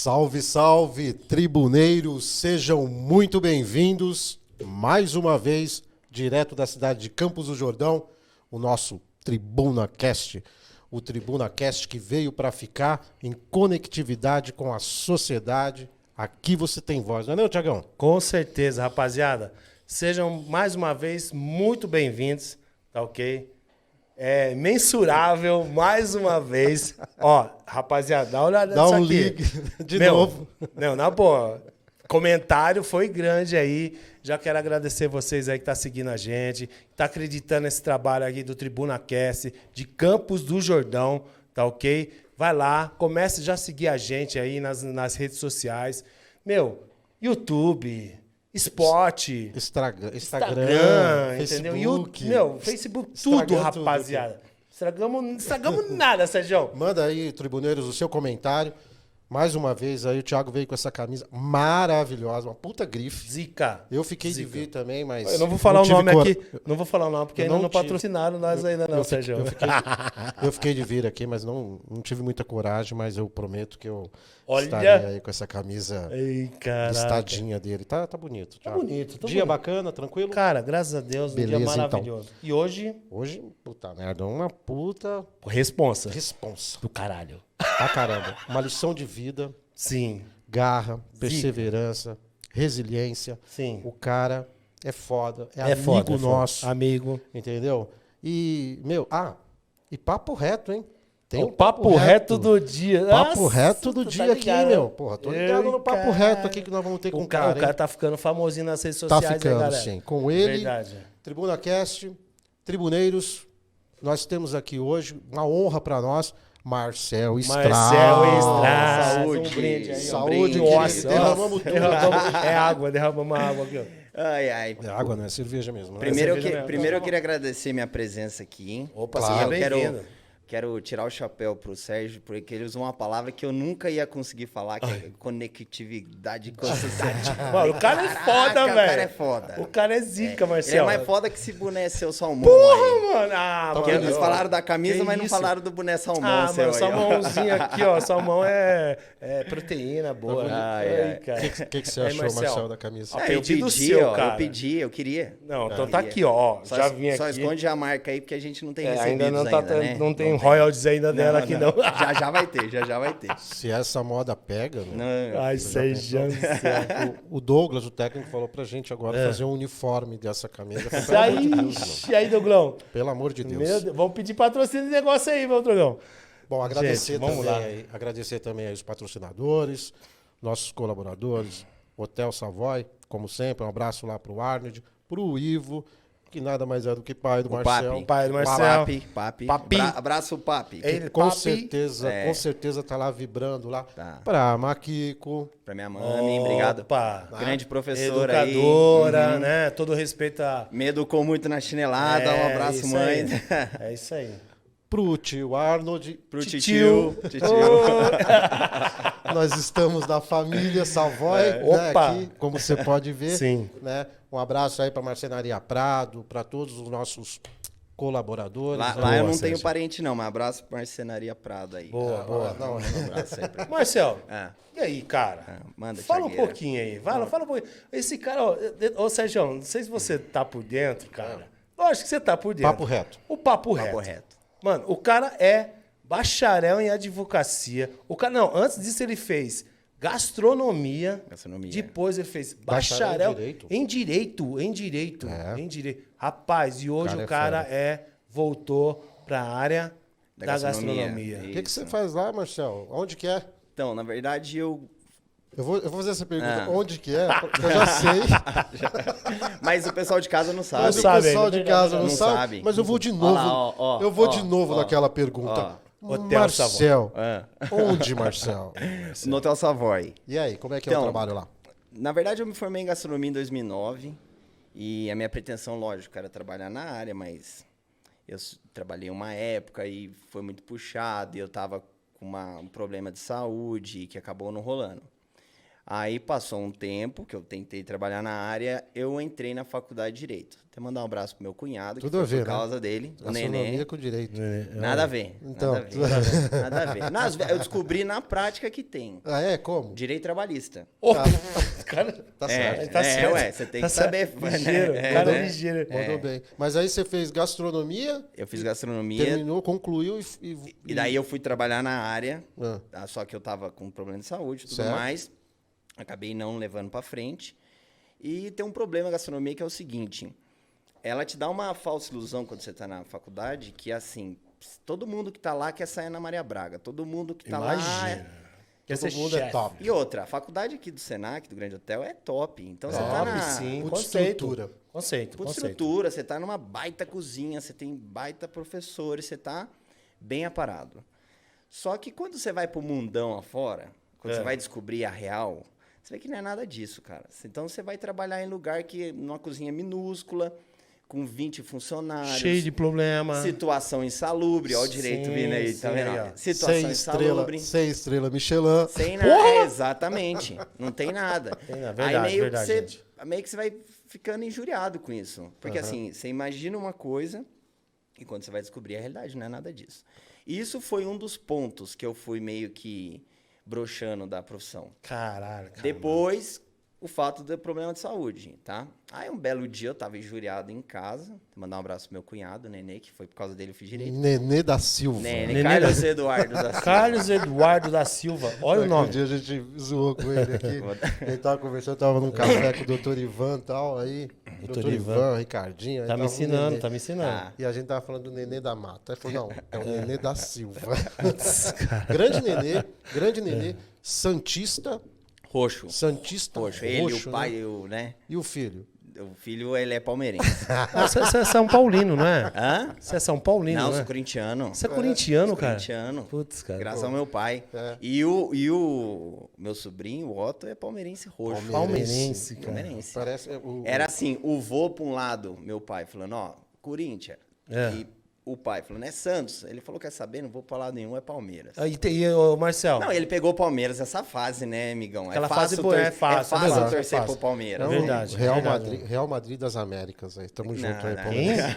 Salve, salve, tribuneiros, sejam muito bem-vindos mais uma vez, direto da cidade de Campos do Jordão, o nosso TribunaCast. O TribunaCast que veio para ficar em conectividade com a sociedade. Aqui você tem voz, não é, Tiagão? Com certeza, rapaziada. Sejam mais uma vez muito bem-vindos, tá ok? É mensurável, mais uma vez. Ó, rapaziada, dá uma olhada Dá nisso um aqui. ligue de novo. Não, na boa. Comentário foi grande aí. Já quero agradecer vocês aí que tá seguindo a gente, tá acreditando nesse trabalho aqui do TribunaCast, de Campos do Jordão, tá ok? Vai lá, comece já a seguir a gente aí nas redes sociais. YouTube, Instagram, entendeu? Facebook. Facebook, tudo, rapaziada. Estragamos nada, Sérgio. Manda aí, tribuneiros, o seu comentário. Mais uma vez aí, o Thiago veio com essa camisa maravilhosa, uma puta grife. Zica. Eu fiquei Zica. de vir também, mas... Eu não vou falar o tive nome cor- aqui. Não vou falar o nome, porque ainda não patrocinaram nós ainda não, Sérgio. Eu fiquei de vir aqui, mas não tive muita coragem, mas eu prometo que eu Olha! estarei aí com essa camisa Ei, caraca. listadinha dele. Tá bonito, Tá Thiago. bonito. Tá Dia bonito. bacana, tranquilo? Cara, graças a Deus, um Beleza, dia então. maravilhoso. E hoje, Hoje, puta merda, uma puta responsa. responsa. Do caralho. Pra caramba. Uma lição de vida, Sim, garra, perseverança, resiliência. sim. O cara é foda, é É amigo foda, é foda. nosso, Amigo. entendeu? E, e papo reto, hein? Tem O papo reto do dia. Papo Nossa, reto do tu dia tá aqui, ligado, meu. né? Porra, tô ligado no papo Cara. reto aqui que nós vamos ter com O o cara, cara, o cara hein? tá ficando famosinho nas redes Tá sociais, ficando, hein, galera? sim. Com ele, Verdade. TribunaCast, Tribuneiros, nós temos aqui hoje uma honra pra nós, Marcel Estrada. Marcel Estrada. Saúde. Um brinde aí, ó. Saúde, Nossa, que derramamos tudo. É água, derramamos água aqui, ó. Ai, ai. É água, não é cerveja mesmo. Né? Primeiro eu queria agradecer minha presença aqui, hein? Opa, Claro. seja bem-vindo. Quero tirar o chapéu pro Sérgio, porque ele usou uma palavra que eu nunca ia conseguir falar, que é conectividade com a sociedade. Mano, o cara é foda, Caraca, velho. o cara é foda. O cara é zica, Ele é Marcel. mais foda que esse boné seu salmão Porra, aí. mano. Ah, Porque mano. eles falaram da camisa, Que mas não isso? falaram do boné salmão Ah, seu mano, aí, ó. salmãozinho aqui, ó. Salmão é proteína boa. Ai, cara. O que você Aí, achou, Marcel, da camisa? Ó, É, eu pedido pedi, seu, ó, cara. eu queria. Não, então tá aqui, ó. Só, Já vim só aqui. esconde a marca aí, porque a gente não tem recebidos Ainda não, né? não tem royalties ainda dela aqui, não. Já vai ter, já vai ter. Se essa moda pega, né? Não, Ai, Sérgio. O Douglas, o técnico, falou pra gente agora fazer um uniforme dessa camisa. Pelo Isso amor aí, de Deus, mano. e aí, Douglão? Pelo amor de Deus. Meu Deus, vamos pedir patrocínio desse negócio aí, meu Drogão. Bom, agradecer, Gente, vamos lá. agradecer também aí os patrocinadores, nossos colaboradores, Hotel Savoy, como sempre, um abraço lá pro Arnold, pro Ivo, que nada mais é do que pai do Marcel. Papi. Pai do Marcel. Papi. Papi. Abraço, Papi. Ele, Com papi. certeza tá lá vibrando lá. Tá. Pra Maquico, Pra minha mãe, obrigado. Opa. Grande professora aí. Educadora, né? Todo respeito a... Me educou muito na chinelada. Um abraço, isso mãe. aí. É isso aí. pro tio Arnold, Pro Titio. titio. nós estamos da família Savoy, né, Opa. aqui, como você pode ver. Sim. Né? Um abraço aí para Marcenaria Prado, para todos os nossos colaboradores. Lá, né? lá eu não Sérgio. tenho parente não, mas abraço pra Marcenaria Prado aí. Boa. Não, Um abraço aí pra... Marcel, Ah. e aí, cara? Manda, Fala um Thiagueira. pouquinho aí. Fala um pouquinho. Esse cara, ô Sérgio, não sei se você tá por dentro, cara. Lógico que você tá por dentro. Papo reto. O papo reto. Correto. Mano, o cara é bacharel em advocacia. O cara, não, antes disso ele fez gastronomia. Depois ele fez Bacharel bacharel em em direito. É. Em direito. Rapaz, e hoje Cara o cara é voltou pra área Da da gastronomia. gastronomia. O que você faz lá, Marcel? Onde que é? Então, na verdade, eu Eu vou fazer essa pergunta. Onde que é? Porque eu já sei. Mas o pessoal de casa não sabe. Mas o sabe pessoal ainda, de casa não não sabe. sabe. Mas eu vou de Olha novo. lá, ó, eu vou ó, de novo ó, naquela pergunta. Hotel Marcel. Ah. Onde, Marcel? No Hotel Savoy. E aí, como é que é o Então, trabalho lá? Na verdade, eu me formei em gastronomia em 2009. E a minha pretensão, lógico, era trabalhar na área, mas eu trabalhei uma época e foi muito puxado. E eu tava com um problema de saúde que acabou não rolando. Aí passou um tempo que eu tentei trabalhar na área, eu entrei na faculdade de Direito. Até mandar um abraço pro meu cunhado, Tudo que foi a ver, por causa dele, o Nenê. Gastronomia com direito. Nada a ver. Então, nada a ver. Nada a ver. Não, eu descobri na prática que tem. Ah, é? Como? Direito trabalhista. Cara, Tá certo. tá certo. Ué, você tem Tá que saber. certo. Ligeiro, né? cara Né? ligeiro. Mandou bem. Mas aí você fez gastronomia, Eu fiz gastronomia terminou, concluiu e daí eu fui trabalhar na área, Ah, tá? Só que eu tava com problema de saúde e tudo Certo. mais. Acabei não levando pra frente. E tem um problema na gastronomia que é o seguinte: ela te dá uma falsa ilusão quando você tá na faculdade, que assim, todo mundo que tá lá quer sair na Maria Braga. Todo mundo que tá lá. Imagina. Quer todo ser mundo é chefe. top. E outra, a faculdade aqui do Senac, do Grande Hotel, é top. Então você tá Top, na sim. Puta Conceito. estrutura. Conceito. puta estrutura, você tá numa baita cozinha, você tem baita professores, você tá bem aparado. Só que quando você vai pro mundão afora, quando você vai descobrir a real, você vê que não é nada disso, cara. Então você vai trabalhar em lugar que numa cozinha minúscula, com 20 funcionários. Cheio de problema. Situação insalubre, ó o direito Sim, vindo aí, tá sim, vendo? aí, ó. Situação insalubre. 6 estrelas Michelin. Sem nada. Exatamente. Não tem nada. Tem nada. Aí Verdade, meio, verdade, que gente. meio que você vai ficando injuriado com isso. Porque assim, você imagina uma coisa e quando você vai descobrir a realidade, não é nada disso. E isso foi um dos pontos que eu fui meio que broxando da profissão. Caralho, cara. Depois, o fato do problema de saúde, tá? Aí um belo dia eu tava injuriado em casa. Vou mandar um abraço pro meu cunhado, Nenê, que foi por causa dele eu fiz direito. Nenê da Silva. Nenê Carlos Eduardo da Silva. Carlos Eduardo da Silva. Olha o Um nome. dia a gente zoou com ele aqui. Ele tava conversando, tava num café com o doutor Ivan e tal. Aí, doutor Ivan, Ricardinho. aí Tá me tava o ensinando, Nenê. tá me ensinando. Ah. E a gente tava falando do Nenê da Mata. Aí falou, não, é o Nenê da Silva. grande Nenê, santista, Roxo. roxo, Ele, o né? pai, né? E o filho? O filho, ele é palmeirense. Você é São Paulino, não é? Hã? Você é São Paulino, Não, não sou é? corintiano. Você é corintiano, cara? Corintiano. Putz, cara. Graças ao meu pai. É. E o meu sobrinho, o Otto, é palmeirense roxo. Palmeirense, cara. Palmeirense. Parece Era assim, o vô pra um lado, meu pai, falando, ó, Corinthians. É. E o pai falando, é Santos. Ele falou, quer saber? Não vou pra lado nenhum, é Palmeiras. Aí e o Marcel? Não, ele pegou o Palmeiras essa fase, né, amigão? Aquela é fácil, fase boa, é fácil, é fácil verdade, torcer é fácil. pro Palmeiras. É verdade. Real Madrid das Américas. Aí. Tamo junto aí, não. Quem? Palmeiras.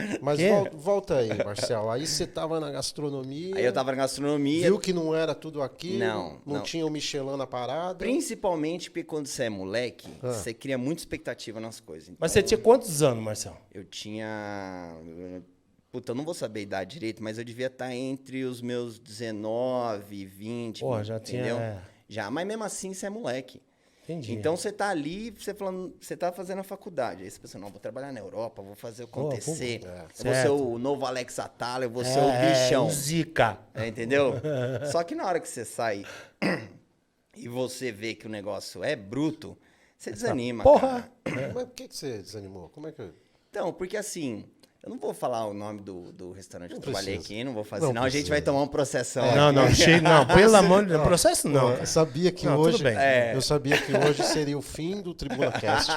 Quem? Mas Quem? volta aí, Marcel. Aí você tava na gastronomia. Aí eu tava na gastronomia, Viu que não era tudo aquilo. Não. Tinha o Michelin na parada. principalmente porque quando você é moleque, você cria muita expectativa nas coisas. Mas você tinha quantos anos, Marcel? Eu tinha... Puta, eu não vou saber a idade direito, mas eu devia estar entre os meus 19 e 20. Porra, já tinha, entendeu? é. Já, mas mesmo assim você é moleque. Entendi. Então você tá ali, você falando, você tá fazendo a faculdade. Aí você pensa, não, vou trabalhar na Europa, vou fazer acontecer. Eu vou ser certo. o novo Alex Atala, eu vou ser o bichão. O Zica. Entendeu? Só que na hora que você sai e você vê que o negócio é bruto, você desanima, Porra! cara. Mas por que você desanimou? Como é que. Então, porque assim, eu não vou falar o nome do restaurante que eu trabalhei precisa. aqui, não vou fazer, Não senão a gente precisa. vai tomar um processão. Não, pelo amor de Deus. Processo não. Eu sabia que Não, tudo hoje. bem. Eu sabia que hoje seria o fim do TribunaCast.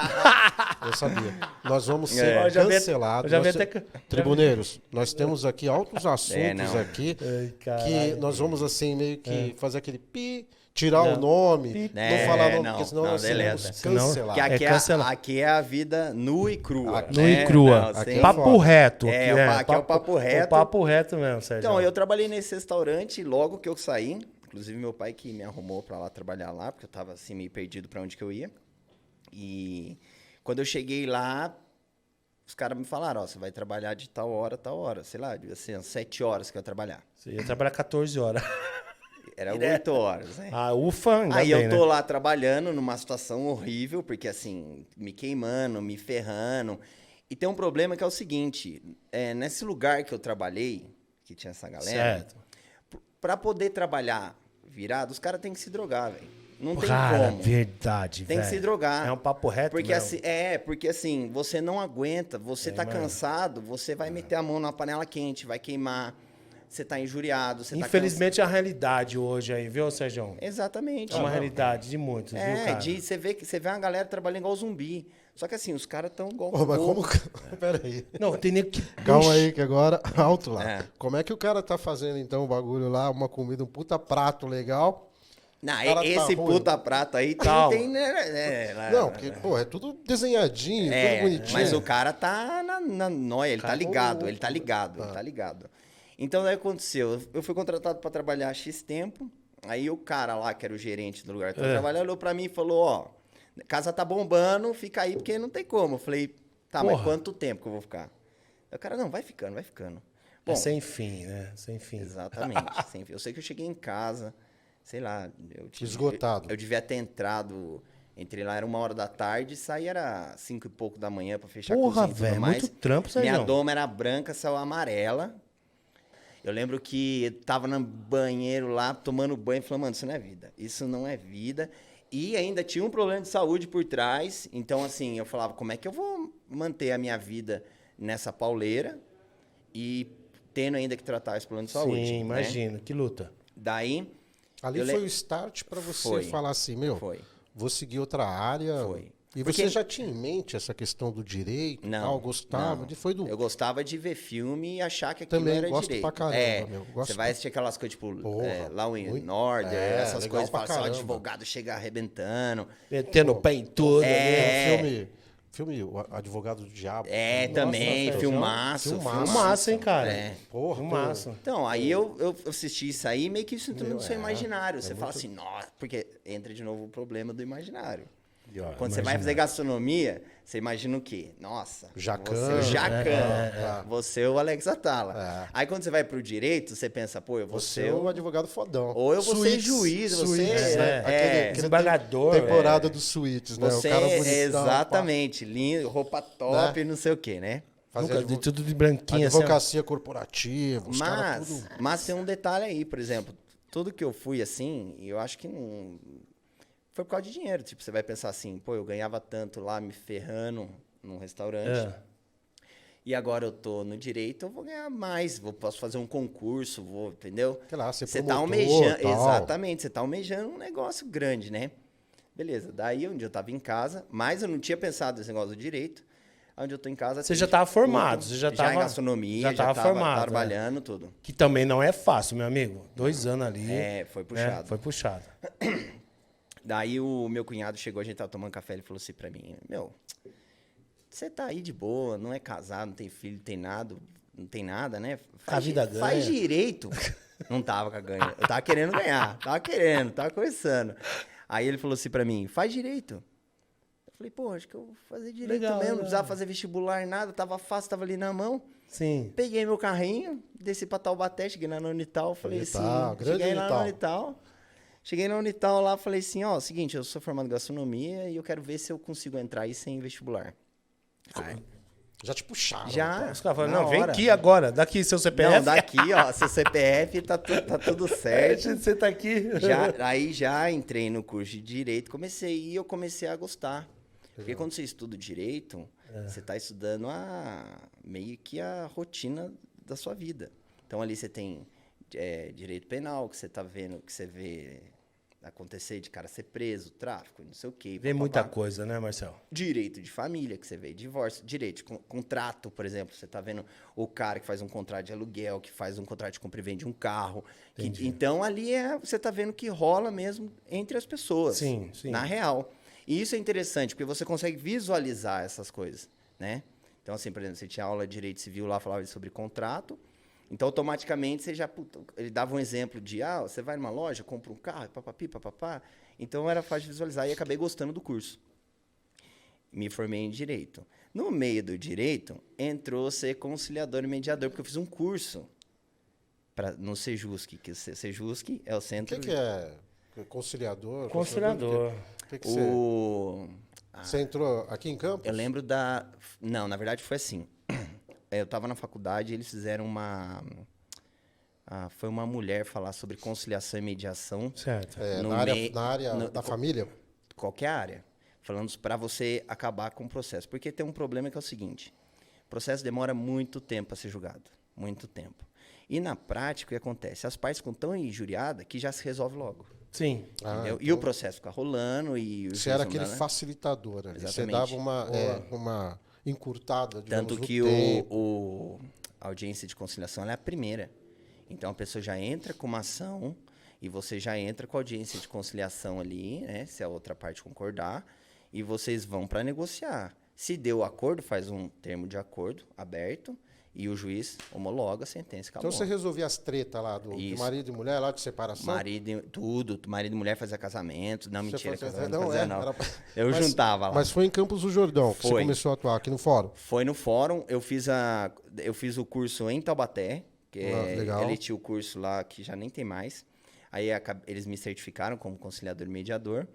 Eu sabia. Nós vamos ser Eu já vi- cancelados. eu já vi Nós até te- Tribuneiros, nós temos aquaqui altos assuntos não. aqui Ai, caralho. que nós vamos assim meio que fazer aquele pi, tirar o nome, não É, falar nome, não, porque senão não, nós seremos beleza. Senão- cancelados. Que aqui, cancela- aqui é a vida nua e crua. Aqui- Nu né? e crua. Não, Aqui sem- é Papo foda. reto. É, aqui é o papo reto. O papo reto mesmo, Sérgio. Então, eu trabalhei nesse restaurante logo que eu saí. Inclusive, meu pai que me arrumou pra lá trabalhar lá, porque eu tava assim meio perdido pra onde que eu ia. E quando eu cheguei lá, os caras me falaram, ó, você vai trabalhar de tal hora, sei lá, devia ser umas 7 horas que eu ia trabalhar. Você ia trabalhar 14 horas. Era 8 horas, né? Ah, ufa, ainda Aí bem, eu tô né? lá trabalhando numa situação horrível, porque assim, me queimando, me ferrando. E tem um problema que é o seguinte, nesse lugar que eu trabalhei, que tinha essa galera, Certo. pra poder trabalhar virado, os caras têm que se drogar, velho. Não tem Cara, como. verdade, Tem que velho. se drogar. É um papo reto Porque mesmo. assim, porque assim, você não aguenta, você tá cansado, você vai meter a mão na panela quente, vai queimar, você tá injuriado, você Infelizmente é a realidade hoje aí, viu, Sérgio? tá Exatamente. É uma realidade de muitos, viu, cara? Você vê uma galera trabalhando igual zumbi. Só que assim, os caras tão igual Ô, mas bobo. como. Pera aí. Não, tem nem que... Calma aí, que agora. Alto lá. É. Como é que o cara tá fazendo então o bagulho lá, uma comida, um puta prato legal? Não, cara tá esse ruim. puta prato aí Calma. tem né, Não, porque, pô, é tudo desenhadinho, tudo bonitinho. mas o cara tá na nóia, ele tá ligado, ele tá ligado, ele tá ligado. Então, daí aconteceu, eu fui contratado pra trabalhar X tempo, aí o cara lá, que era o gerente do lugar que eu trabalhava, olhou pra mim e falou, ó, casa tá bombando, fica aí porque não tem como. Eu falei, tá, mas quanto tempo que eu vou ficar? Aí o cara, não, vai ficando, vai ficando. Bom, É sem fim, né? Sem fim. exatamente, sem fim. Eu sei que eu cheguei em casa, sei lá, Esgotado. Eu devia ter entrado, entrei lá, era 1h da tarde, saí era 5 e pouco da manhã pra fechar a Porra, cozinha e tudo velho, mais. muito trampo, Minha Sérgio. doma era branca, saiu amarela. Eu lembro que eu tava no banheiro lá, tomando banho, e falando, mano, isso não é vida. Isso não é vida. E ainda tinha um problema de saúde por trás. Então, assim, eu falava, como é que eu vou manter a minha vida nessa pauleira e tendo ainda que tratar esse problema de saúde? Sim, né? imagino. Que luta. Daí, Ali eu foi le- o start pra você Foi. falar assim, meu, Foi. vou seguir outra área. Foi. E Porque- você já tinha em mente essa questão do direito e Não, tal, gostava? não. Foi do... eu gostava de ver filme e achar que aquilo Também era gosto direito. pra caramba, meu. Gosto Você vai assistir aquelas coisas, tipo, Porra, Law and muito. Order, essas legal coisas, pra fala assim, ó, o caramba. advogado chega arrebentando. Metendo o pé em tudo. Filme O Advogado do Diabo. Também, velho, filmaço. Filmaço, hein, cara? É. Porra, Filmaço. Então, aí eu assisti isso aí, meio que isso entrou no seu imaginário. Você fala assim, nossa, porque entra de novo o problema do imaginário. Quando você vai fazer gastronomia, você imagina o quê? Nossa, Jacan. você é o Jacan, você é o Alex Atala. É. Aí quando você vai pro direito, você pensa, pô, eu vou Você ser é um advogado fodão. Ou eu vou ser Suítes, juiz, você... Suítes, né? Aquele desembargador, temporada dos suítes, né? Você o cara bonitão, exatamente, lindo, roupa top, não sei o quê, né? Fazer Nunca, de tudo de branquinho, assim. advocacia corporativa, os caras tudo... Mas tem um detalhe aí, por exemplo, tudo que eu fui assim, eu acho que não... Foi por causa de dinheiro. Tipo, você vai pensar assim, pô, eu ganhava tanto lá me ferrando num restaurante. E agora eu tô no direito, eu vou ganhar mais. Posso fazer um concurso, entendeu? Sei lá, ser Você tá promotor, almejando. tal. Exatamente, você tá almejando um negócio grande, né? Beleza, daí um dia eu tava em casa, mas eu não tinha pensado nesse negócio do direito. Onde eu tô em casa. Você já tava formado, você já em tava... gastronomia, já tava formado, trabalhando, tudo. Que também não é fácil, meu amigo. 2 anos ali. Foi puxado. Foi puxado. Daí o meu cunhado chegou, a gente tava tomando café, ele falou assim pra mim, meu, você tá aí de boa, não é casado, não tem filho, não tem nada, né? A vida ganha. Faz direito. Não tava com a ganha. Eu tava querendo ganhar, tava começando. Aí ele falou assim pra mim, faz direito. Eu falei, pô, acho que eu vou fazer direito Legal, mesmo, não legal. precisava fazer vestibular, nada, tava fácil, tava ali na mão. Sim. Peguei meu carrinho, desci pra Taubaté, cheguei na Unital, falei Unital, assim, grande cheguei lá na Unital. Unital. Cheguei na Unital lá, falei assim, ó, seguinte, eu sou formado em gastronomia e eu quero ver se eu consigo entrar aí sem vestibular. Já te puxaram. Já. então. Os caras falam, Na não, vem hora. aqui agora. Daqui seu CPF. Não, daqui, ó, seu CPF tá tudo certo. Você tá aqui. Aí já entrei no curso de Direito, eu comecei a gostar. Porque quando você estuda Direito, você está estudando meio que a rotina da sua vida. Então, ali você tem Direito Penal, que você está vendo, que você vê acontecer de cara ser preso, tráfico, não sei o quê. Vê muita coisa, né, Marcelo? Direito de família, que você vê, divórcio, direito de contrato, por exemplo, você está vendo o cara que faz um contrato de aluguel, que faz um contrato de compra e vende um carro. Então, ali você está vendo que rola mesmo entre as pessoas. Sim, sim. Na real. E isso é interessante, porque você consegue visualizar essas coisas, né? Então, assim, por exemplo, você tinha aula de direito civil lá, falava sobre contrato. Então, automaticamente, você já... ele dava um exemplo de, você vai numa loja, compra um carro, papapi, papapá. Então, era fácil de visualizar e acabei gostando do curso. Me formei em Direito. No meio do Direito, entrou ser conciliador e mediador, porque eu fiz um curso no Sejusc, que o Sejusc é o O centro... que é conciliador? Conciliador. O que você... O... Você entrou aqui em Campos? Eu lembro da... Não, na verdade foi assim. Eu estava na faculdade e eles fizeram foi uma mulher falar sobre conciliação e mediação. Certo. no Na área da família? Qualquer área. Falando para você acabar com o processo. Porque tem um problema que é o seguinte. O processo demora muito tempo para ser julgado. Muito tempo. E na prática, o que acontece? As partes ficam tão injuriadas que já se resolve logo. Sim. Entendeu? E o processo fica rolando e... Você era aquele facilitador ali. Você dava uma encurtada, digamos, Tanto no que tempo. a audiência de conciliação ela é a primeira. Então, a pessoa já entra com uma ação e você já entra com a audiência de conciliação ali, né? Se a outra parte concordar, e vocês vão para negociar. Se deu acordo, faz um termo de acordo aberto e o juiz homologa a sentença. Acabou. Então você resolvia as tretas lá de marido e mulher, lá de separação? Tudo. Marido e mulher fazia casamento. Não, mentira, fazia, casamento não, não fazia, é, não. era- Eu Mas- juntava lá. Mas foi em Campos do Jordão que você Foi. começou a atuar, aqui no fórum. Foi no fórum, eu fiz o curso em Taubaté, que Legal. ele tinha o curso lá que já nem tem mais. Aí eles me certificaram como conciliador e mediador.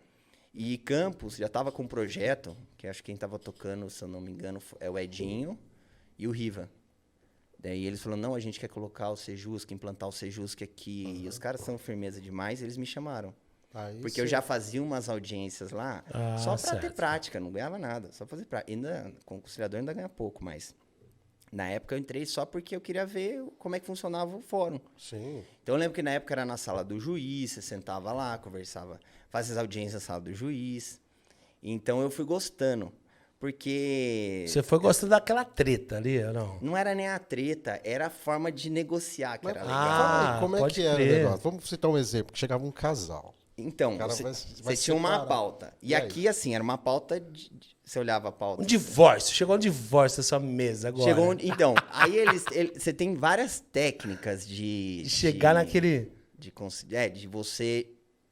E Campos já estava com um projeto, que acho que quem estava tocando, se eu não me engano, é o Edinho e o Riva. Daí eles falaram, não, a gente quer colocar o Sejusc, implantar o Sejusc aqui. E os caras são firmeza demais, eles me chamaram. Aí Porque eu já fazia umas audiências lá, só para ter prática, não ganhava nada, só fazer prática. Ainda, com conciliador ainda ganha pouco, mas na época eu entrei só porque eu queria ver como é que funcionava o fórum. Sim. Então eu lembro que na época era na sala do juiz, você sentava lá, conversava, fazia as audiências na sala do juiz. Então eu fui gostando, porque Você foi gostando daquela treta ali, ou não? não era nem a treta, era a forma de negociar que era legal. Ah, Como é pode que era o crer. negócio? Vamos citar um exemplo, que chegava um casal. Então, cara você vai tinha uma separar. pauta. E E aí? aqui, assim, era uma pauta, você olhava a pauta. Um divórcio. Chegou um divórcio nessa mesa agora. Chegou então, aí você tem várias técnicas de chegar naquele... de você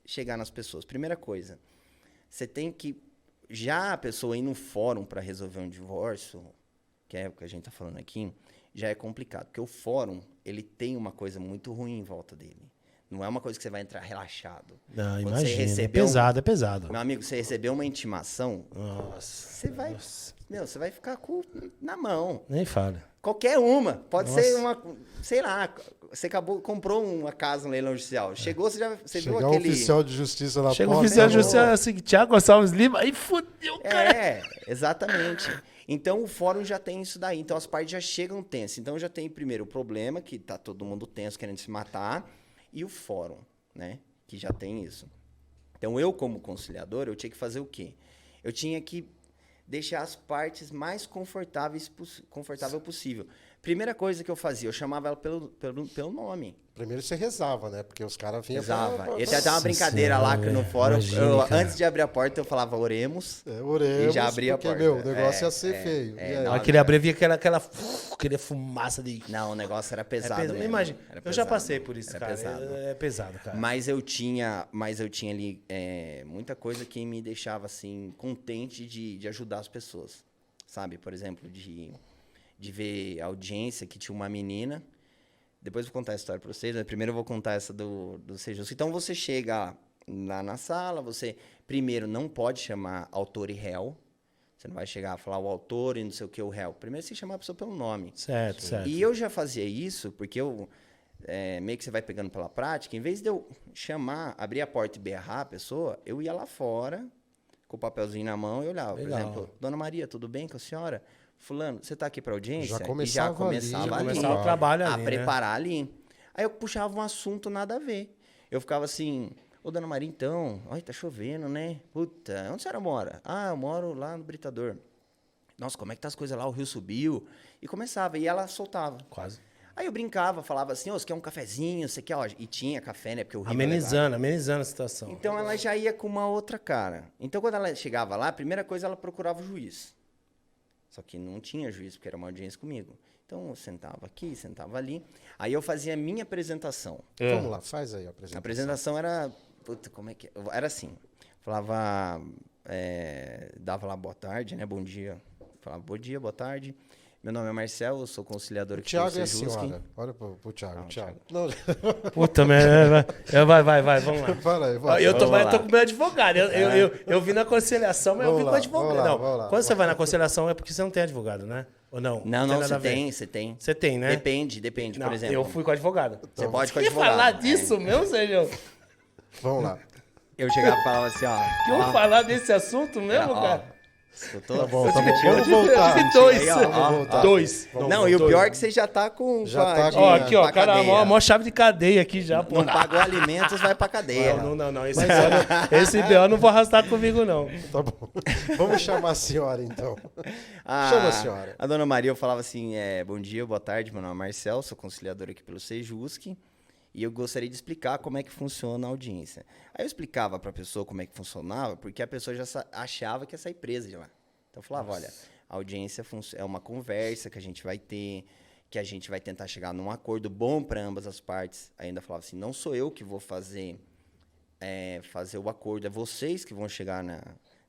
chegar nas pessoas. Primeira coisa, você tem que já a pessoa ir no fórum para resolver um divórcio, que é o que a gente tá falando aqui, já é complicado, porque o fórum, ele tem uma coisa muito ruim em volta dele. Não é uma coisa que você vai entrar relaxado. Não, Quando imagina. você É recebeu pesado, é pesado. Meu amigo, você recebeu uma intimação, Nossa. você vai, você vai ficar na mão. Nem fala. Qualquer uma. Pode Nossa. ser uma, sei lá, você comprou uma casa no leilão judicial. Chegou, você viu Chegar um aquele... oficial de justiça na Chega o porta. oficial de não. justiça assim, Thiago Gonçalves Lima, aí fudeu, cara. É, exatamente. Então o fórum já tem isso daí. Então as partes já chegam tensas. Então já tem primeiro o problema, que tá todo mundo tenso querendo se matar, e o fórum, né? Que já tem isso. Então eu, como conciliador, eu tinha que fazer o quê? Eu tinha que deixar as partes mais confortável possível. Primeira coisa que eu fazia, eu chamava ela pelo nome. Primeiro você rezava, né? Porque os caras vinham... Rezava. E até uma Nossa brincadeira lá Senhora, que no fórum, imagine, cara. antes de abrir a porta, eu falava oremos. Oremos, E já abria a porque, porta. meu, o negócio ia ser feio. E aí? não, Aquele abrevia aquela fumaça de... Não, o negócio era É pesado mesmo. Imagina, Era eu já pesado. passei por isso, Era cara. pesado. É pesado, cara. Mas eu tinha ali muita coisa que me deixava assim contente de ajudar as pessoas, sabe? Por exemplo, de ver a audiência que tinha uma menina. Depois eu vou contar a história para vocês, mas primeiro eu vou contar essa do Sejusc. Então você chega lá na sala, você primeiro não pode chamar autor e réu. Você não vai chegar a falar o autor e não sei o que o réu. Primeiro você chama a pessoa pelo nome. Certo, certo. E eu já fazia isso, porque meio que você vai pegando pela prática, em vez de eu abrir a porta e berrar a pessoa, eu ia lá fora, com o papelzinho na mão e olhava. Legal. Por exemplo, Dona Maria, tudo bem com a senhora? Fulano, você está aqui para audiência? Já começava ali, Já ali, começava o trabalho a ali, né? preparar ali. Aí eu puxava um assunto nada a ver. Eu ficava assim, ô Dona Maria, então, olha, tá chovendo, né? Puta, onde a senhora mora? Ah, eu moro lá no Britador. Nossa, como é que tá as coisas lá? O rio subiu. E começava, e ela soltava. Quase. Aí eu brincava, falava assim, ô, você quer um cafezinho? Você quer, ó, e tinha café, né? Porque o rio Amenizando a situação. Então ela já ia com uma outra cara. Então quando ela chegava lá, a primeira coisa ela procurava o juiz. Só que não tinha juiz, porque era uma audiência comigo. Então eu sentava aqui, sentava ali. Aí eu fazia a minha apresentação. Vamos lá, faz aí a A apresentação. apresentação era... Puta, como é que... Era assim. Falava... dava lá boa tarde, né? Bom dia. Falava bom dia, boa tarde. Meu nome é Marcel, eu sou conciliador O aqui Thiago pelo é a Sejusc. senhora. Olha pro Thiago. Não, Thiago. Não, Puta, vai, vamos lá. fala aí, vai. Eu tô Vamos lá. com meu advogado. Eu vi na conciliação, mas eu Vamos vi com lá, o advogado. vamos lá, Não, vamos lá. quando você vai na conciliação é porque você não tem advogado, né? Ou não? Não, tem não, nada você a ver. tem, você tem. Você tem, né? Depende, Não, por exemplo. eu fui com advogado. Você pode com Quer advogado. falar disso mesmo, Sérgio? Vamos lá. Eu chegava e falava assim, ó. Quer falar desse assunto mesmo, ó, cara? Escutou? Tá bom, Eu tá bom. tive- Vamos voltar. Eu tive dois. Aí, ó, Vamos voltar. Dois. Não, e o pior é que você já tá com... Já com a tá de- com- Ó, aqui, ó, pra cara, cadeia. mó chave de cadeia aqui já, pô. Não pagou alimentos, vai pra cadeia. Não. Esse BO eu não vou arrastar comigo, não. Tá bom. Vamos chamar a senhora, então. Ah, Chama a senhora. A dona Maria, eu falava assim, bom dia, boa tarde, meu nome é Marcel, sou conciliador aqui pelo Sejusc. E eu gostaria de explicar como é que funciona a audiência. Aí eu explicava para a pessoa como é que funcionava, porque a pessoa já achava que ia sair presa de lá. Então eu falava, olha, a audiência é uma conversa que a gente vai ter, que a gente vai tentar chegar num acordo bom para ambas as partes. Ainda falava assim, não sou eu que vou fazer o acordo, é vocês que vão chegar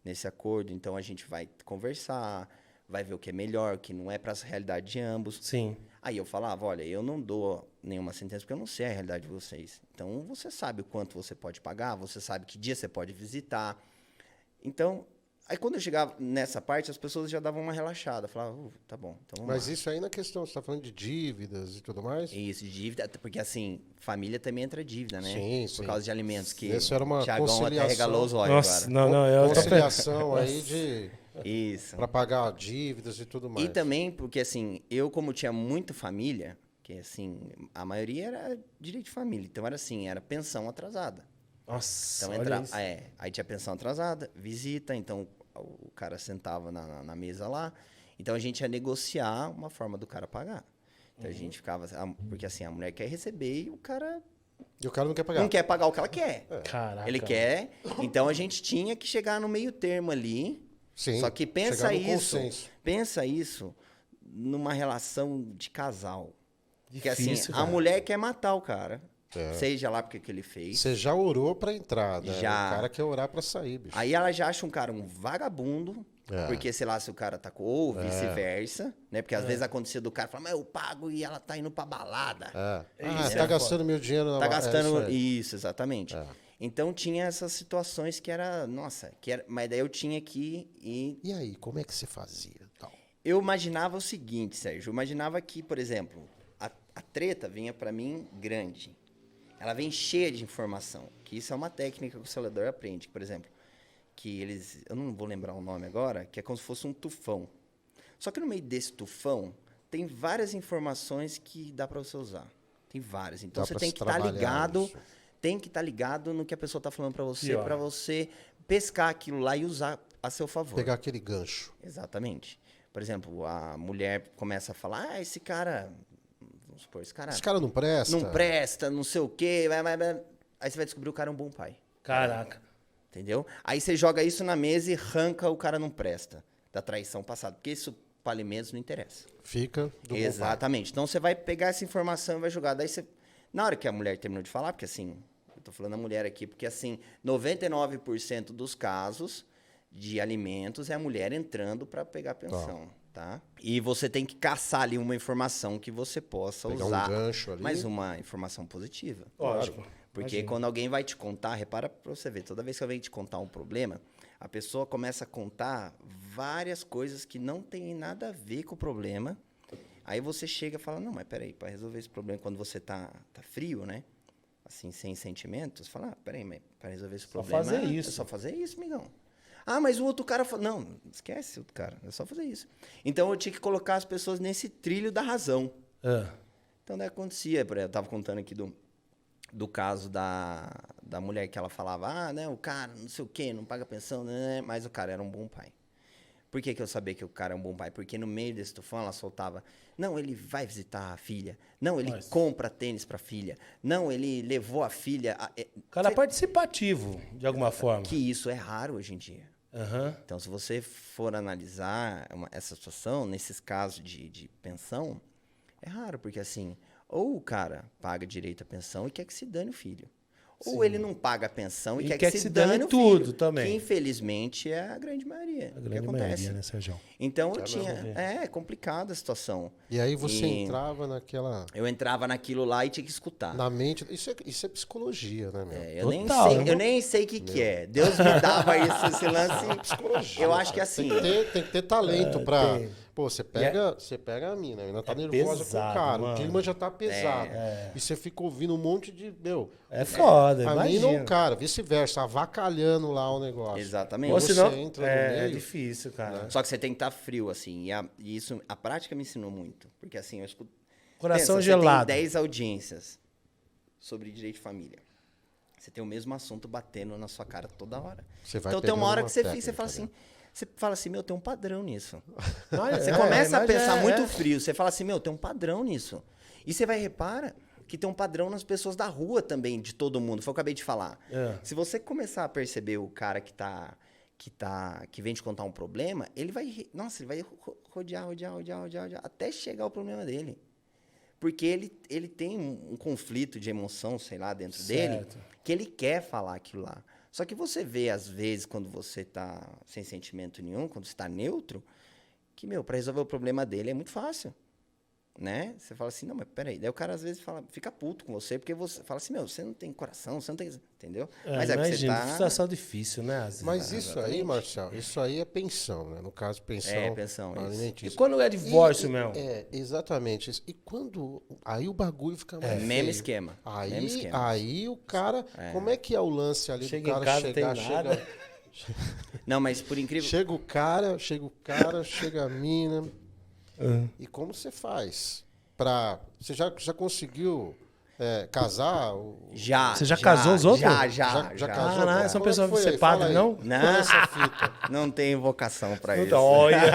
nesse acordo. Então a gente vai conversar, vai ver o que é melhor, o que não é para a realidade de ambos. Sim. Aí eu falava, olha, eu não dou nenhuma sentença porque eu não sei a realidade de vocês. Então, você sabe o quanto você pode pagar, você sabe que dia você pode visitar. Então, aí quando eu chegava nessa parte, as pessoas já davam uma relaxada. Falavam, tá bom, então vamos Mas lá. isso aí na questão, você está falando de dívidas e tudo mais? Isso, dívida, porque assim, família também entra dívida, né? Sim, Por sim. causa de alimentos que Isso era uma o Thiagão até conciliação. regalou os olhos Nossa, agora. não, eu tô Conciliação aí de Isso. para pagar dívidas e tudo mais. E também porque, assim, eu como tinha muita família, que assim, a maioria era direito de família, então era assim, era pensão atrasada. Nossa, Então olha isso. aí tinha pensão atrasada, visita, então o cara sentava na mesa lá, então a gente ia negociar uma forma do cara pagar. Então a gente ficava, porque assim, a mulher quer receber e o cara E o cara não quer pagar. não quer pagar o que ela quer. Caraca. Ele quer, então a gente tinha que chegar no meio termo ali. Sim, Só que chegar no consenso. pensa isso numa relação de casal. Porque assim, Difícil, a cara. mulher quer matar o cara, É. seja lá porque que ele fez. Você já orou pra entrar, né? Já. O cara quer orar pra sair, bicho. Aí ela já acha um cara um vagabundo, É. porque sei lá se o cara tacou, ou vice-versa, né? Porque às vezes acontecia do cara falar, mas eu pago e ela tá indo pra balada. É. Isso, Tá é gastando meu dinheiro na Tá é gastando. isso aí. Isso, exatamente. É. Então tinha essas situações que era, nossa, mas daí eu tinha que ir. E aí, como é que você fazia? Tal? Eu imaginava o seguinte, Sérgio. Eu imaginava que, por exemplo, a treta vinha para mim grande. Ela vem cheia de informação. Que isso é uma técnica que o celador aprende. Por exemplo, que eles... Eu não vou lembrar o nome agora. Que é como se fosse um tufão. Só que no meio desse tufão, tem várias informações que dá para você usar. Tem várias. Então, Dá você pra tem se que estar trabalhar ligado... isso. Tem que estar ligado no que a pessoa está falando Pior. para você pescar aquilo lá e usar a seu favor. Pegar aquele gancho. Exatamente. Por exemplo, a mulher começa a falar, esse cara, vamos supor, esse cara Esse cara não presta? não presta, não sei o quê, aí você vai descobrir que o cara é um bom pai, Caraca. entendeu? Aí você joga isso na mesa e arranca o cara não presta, da traição passada, porque isso para alimentos não interessa. Fica do bom pai. Exatamente. Então você vai pegar essa informação e vai jogar, daí você, na hora que a mulher terminou de falar, porque assim, eu tô falando a mulher aqui, porque assim, 99% dos casos de alimentos é a mulher entrando para pegar pensão, tá? E você tem que caçar ali uma informação que você possa Pegar um usar, gancho ali. mas uma informação positiva. Lógico. Porque Imagina. quando alguém vai te contar, repara pra você ver, toda vez que alguém te contar um problema, a pessoa começa a contar várias coisas que não tem nada a ver com o problema. Aí você chega e fala, não, mas peraí, para resolver esse problema, quando você tá frio, né? Assim, sem sentimentos, você fala, peraí, mas para resolver esse problema... fazer isso. É só fazer isso, amigão. Ah, mas o outro cara fala, não, esquece o outro cara, é só fazer isso. Então eu tinha que colocar as pessoas nesse trilho da razão. Ah. Então, daí acontecia, eu estava contando aqui do caso da mulher que ela falava, né, o cara, não sei o quê, não paga pensão, né, mas o cara era um bom pai. Por que eu sabia que o cara é um bom pai? Porque no meio desse tufão ela soltava, não, ele vai visitar a filha, não, ele Nossa. compra tênis para a filha, não, ele levou a filha... O cara é participativo, de alguma forma. Que isso é raro hoje em dia. Aham. Então, se você for analisar essa situação, nesses casos de pensão, é raro, porque assim, ou o cara paga direito à pensão e quer que se dane o filho. Ou ele não paga a pensão e quer que se dane o tudo filho, também. que infelizmente é a grande maioria. A que grande acontece. maioria, né, Sérgio? Então eu É tinha. mesmo. É complicada a situação. E aí você E- entrava naquela... Eu entrava naquilo lá e tinha que escutar. Na mente... Isso é psicologia, né, meu? É, eu, nem Total, sei, né? eu nem sei o que é. Deus me dava isso, esse lance. Psicologia. Eu acho que cara. assim. Tem que ter talento pra... tem. Pô, você pega a mina, a mina tá É nervosa pesado, com o cara, mano. o clima já tá pesado. E você fica ouvindo um monte de... Meu, É foda, a mina ou imagina. o cara, vice-versa, avacalhando lá o negócio. Exatamente. Ou Você senão, entra no é meio, difícil, cara. Só que você tem que estar frio, assim. E isso, a prática me ensinou muito. Porque assim, eu escuto. Coração Pensa, gelado. Você tem 10 audiências sobre direito de família. Você tem o mesmo assunto batendo na sua cara toda hora. Você vai Então tem uma pegando hora uma que você técnica, fala assim. né? Você fala assim, meu, tem um padrão nisso. Mas Você é, começa a mas pensar é, muito é. frio. Você fala assim, meu, tem um padrão nisso. E você vai repara que tem um padrão nas pessoas da rua também, de todo mundo. Foi o que eu acabei de falar. É. Se você começar a perceber o cara que vem te contar um problema, ele vai, nossa, ele vai rodear, até chegar ao problema dele. Porque ele tem um conflito de emoção, sei lá, dentro dele, que ele quer falar aquilo lá. Só que você vê, às vezes, quando você tá sem sentimento nenhum, quando você tá neutro, que, para resolver o problema dele é muito fácil. Né? Você fala assim, não, mas peraí. Daí o cara, às vezes, fica puto com você, porque você fala assim, você não tem coração, você não tem... Entendeu? Mas porque você tá... situação difícil, né? Às vezes. Mas isso aí, Marcelo, isso aí é pensão, né? No caso, pensão. É, pensão, isso. alimentícia. E quando é divórcio, meu? Exatamente. Isso. E quando... Aí o bagulho fica mais Mesmo feio. esquema. Aí, mesmo esquema. aí o cara... Como é que é o lance ali Chega do cara em casa, chegar... tem nada. Não, mas por incrível... Chega o cara, chega a mina. E como você faz? Você já conseguiu casar? Já. Você já casou os outros? Já casou? Ah, Como são é pessoas que foi que aí? ser padre, Fala aí. não? Não tenho vocação pra isso. Olha.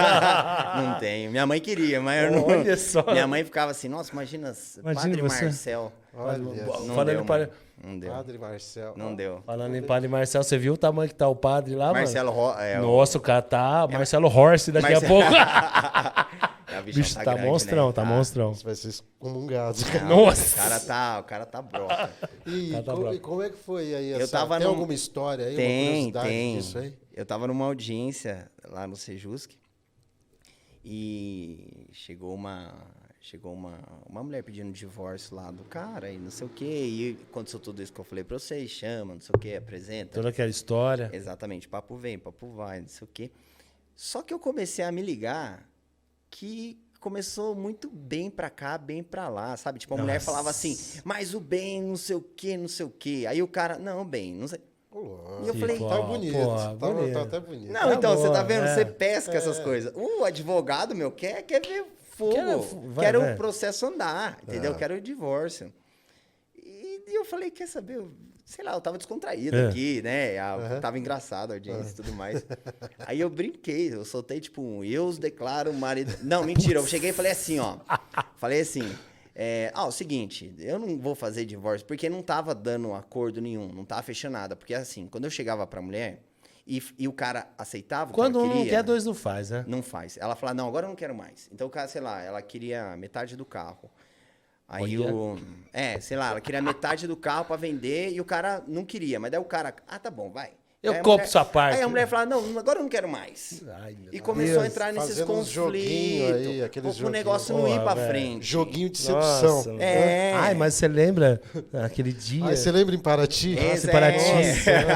Não tenho. Minha mãe queria, mas eu não... Olha só. Minha mãe ficava assim, nossa, imagina Padre você. Marcel. Olha, Não Falando deu, em padre, Não deu. Padre Marcel. Não deu. falando em Padre Marcelo, você viu o tamanho que tá o padre lá, Marcelo mano? Nossa, o cara tá Marcelo Horst daqui a pouco. O Bicho, tá grande, monstrão, né? tá monstrão. Você vai ser excomungado. Nossa. O cara tá brota. E como é que foi aí? Eu tava tem num- alguma história aí? uma Tem, curiosidade tem. disso aí? Eu tava numa audiência lá no Sejusc e chegou uma mulher pedindo divórcio lá do cara e não sei o quê. E aconteceu tudo isso que eu falei pra vocês, chama, não sei o quê, apresenta. Toda aquela história. Exatamente, papo vem, papo vai, não sei o quê. Só que eu comecei a me ligar que começou muito bem pra cá, bem pra lá, sabe? Tipo, a mulher falava assim, mas o bem, não sei o quê, não sei o quê. Aí o cara, não, bem, não sei. E eu falei, Tá bonito. bonito. Tá até bonito. não, então, você tá vendo? é. Você pesca essas coisas. O advogado, quer ver fogo. Vai. O processo andar, entendeu? Quero o divórcio. E eu falei, quer saber? Sei lá, eu tava descontraído aqui, né? Tava engraçado a audiência e tudo mais. Aí eu brinquei, eu soltei tipo eu os declaro marido... Não, mentira, eu cheguei e falei assim, ó. Falei assim, o seguinte, eu não vou fazer divórcio porque não tava dando acordo nenhum, não tava fechando nada. Porque assim, quando eu chegava pra mulher e o cara aceitava o que Quando ela um queria... não quer, dois não faz, né? Não faz. Ela fala, não, agora eu não quero mais. Então o cara, sei lá, ela queria metade do carro. Aí sei lá, ela queria metade do carro pra vender e o cara não queria. Mas daí o cara, tá bom, vai. Eu Aí a compro mulher- sua parte. Aí a mulher fala, não, agora eu não quero mais. Ai, meu E começou a Deus. entrar nesses Fazendo uns joguinho conflitos. aí, aqueles O negócio não joguinhos. ir pra Porra, velho. frente. Joguinho de sedução. Nossa, É. Ai, mas você lembra aquele dia? Aí você lembra em Paraty? Esse Paraty,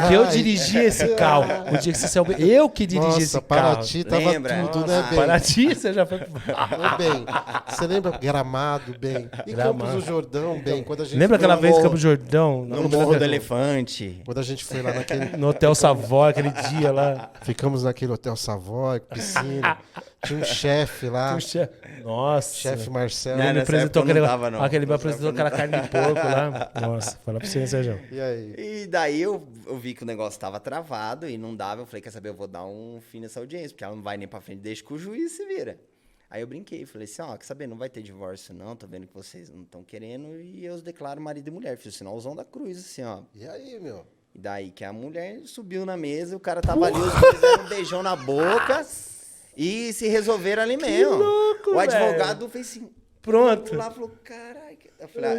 que eu dirigi esse carro. O dia que você saiu. Eu que dirigi Nossa, esse carro. Paraty tava Lembra? tudo, né, Nossa, bem? Paraty, você já foi. Ô, bem, você lembra Gramado, bem? E Gramado. Campos do Jordão, bem? Quando a gente Lembra foi aquela no vez em morro- Campo Jordão? No Morro do Elefante. Quando a gente foi lá naquele... No Hotel Savoy, aquele dia lá. Ficamos naquele Hotel Savoy, piscina. Tinha um chefe lá, Nossa. chefe Marcelo. Não, Ele me nessa apresentou época eu aquele, não tava, não. aquele me Nessa apresentou época eu aquela carne de porco lá. Nossa, fala pra você, Sérgio. E aí? E daí eu vi que o negócio estava travado e não dava. Eu falei, quer saber, eu vou dar um fim nessa audiência, porque ela não vai nem pra frente, deixa que o juiz se vira. Aí eu brinquei, falei assim, quer saber, não vai ter divórcio não, tô vendo que vocês não estão querendo, e eu os declaro marido e mulher. Fiz o sinalzão da cruz, assim, ó. E aí, meu? E daí que a mulher subiu na mesa, o cara tava ali, os dois deram um beijão na boca e se resolveram ali mesmo. louco, o advogado fez assim, Pronto. lá falou, caralho.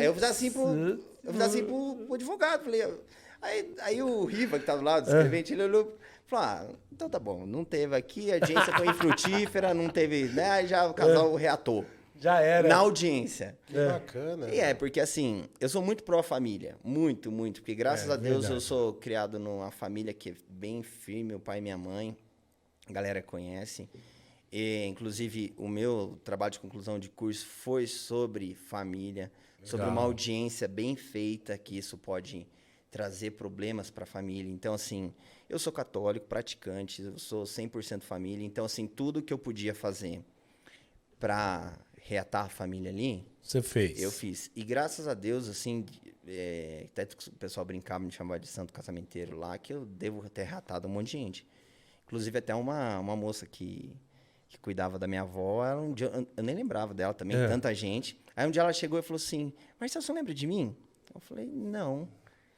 Eu fiz assim pro advogado. Falei, aí o Riva, que tá do lado, o escrevente, ele olhou e falou, então tá bom, não teve aqui, a audiência foi infrutífera, não teve, né? Aí já o casal reatou. Já era. Na audiência. Que bacana. E porque assim, eu sou muito pró-família. Muito, muito. Porque graças a Deus verdade. eu sou criado numa família que é bem firme, meu pai e minha mãe. A galera conhece. E, inclusive, o meu trabalho de conclusão de curso foi sobre família, sobre uma audiência bem feita, que isso pode trazer problemas para a família. Então, assim, eu sou católico, praticante, eu sou 100% família. Então, assim, tudo que eu podia fazer para reatar a família ali, Você fez. eu fiz. E graças a Deus, assim, até o pessoal brincava, me chamava de santo casamenteiro lá, que eu devo ter reatado um monte de gente. Inclusive, até uma moça que que cuidava da minha avó, ela, um dia, eu nem lembrava dela também, tanta gente. Aí um dia ela chegou e falou assim, Marcelo, você lembra de mim? Eu falei, não.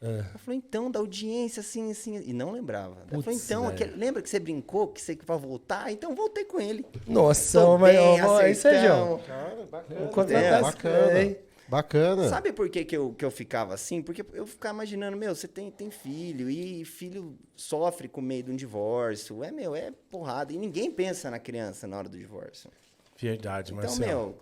Ela falou, então, da audiência, assim, assim. E não lembrava. Ela falou, então, lembra que você brincou, que você vai voltar? Então, voltei com ele. Nossa, Tô mas bem, aí, Sérgio. Cara, bacana. Bacana. Bacana. Sabe por que eu ficava assim? Porque eu ficava imaginando, você tem filho, e filho sofre com medo de um divórcio. É porrada. E ninguém pensa na criança na hora do divórcio. Verdade, Então, Marcelo.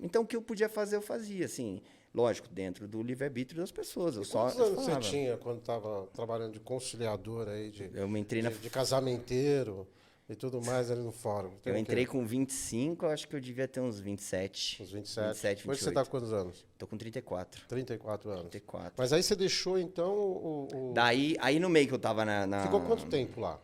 Então, o que eu podia fazer, eu fazia, assim. Lógico, dentro do livre-arbítrio das pessoas. Quantos anos você tinha quando estava trabalhando de conciliador aí, Eu me entrei de casamenteiro e tudo mais ali no fórum? Eu entrei com 25, acho que eu devia ter uns 27. Uns 27. 27, 28. Hoje você está com quantos anos? Tô com 34. 34 anos. 34. Mas aí você deixou, então, o... Aí no meio que eu tava na... Ficou quanto tempo lá?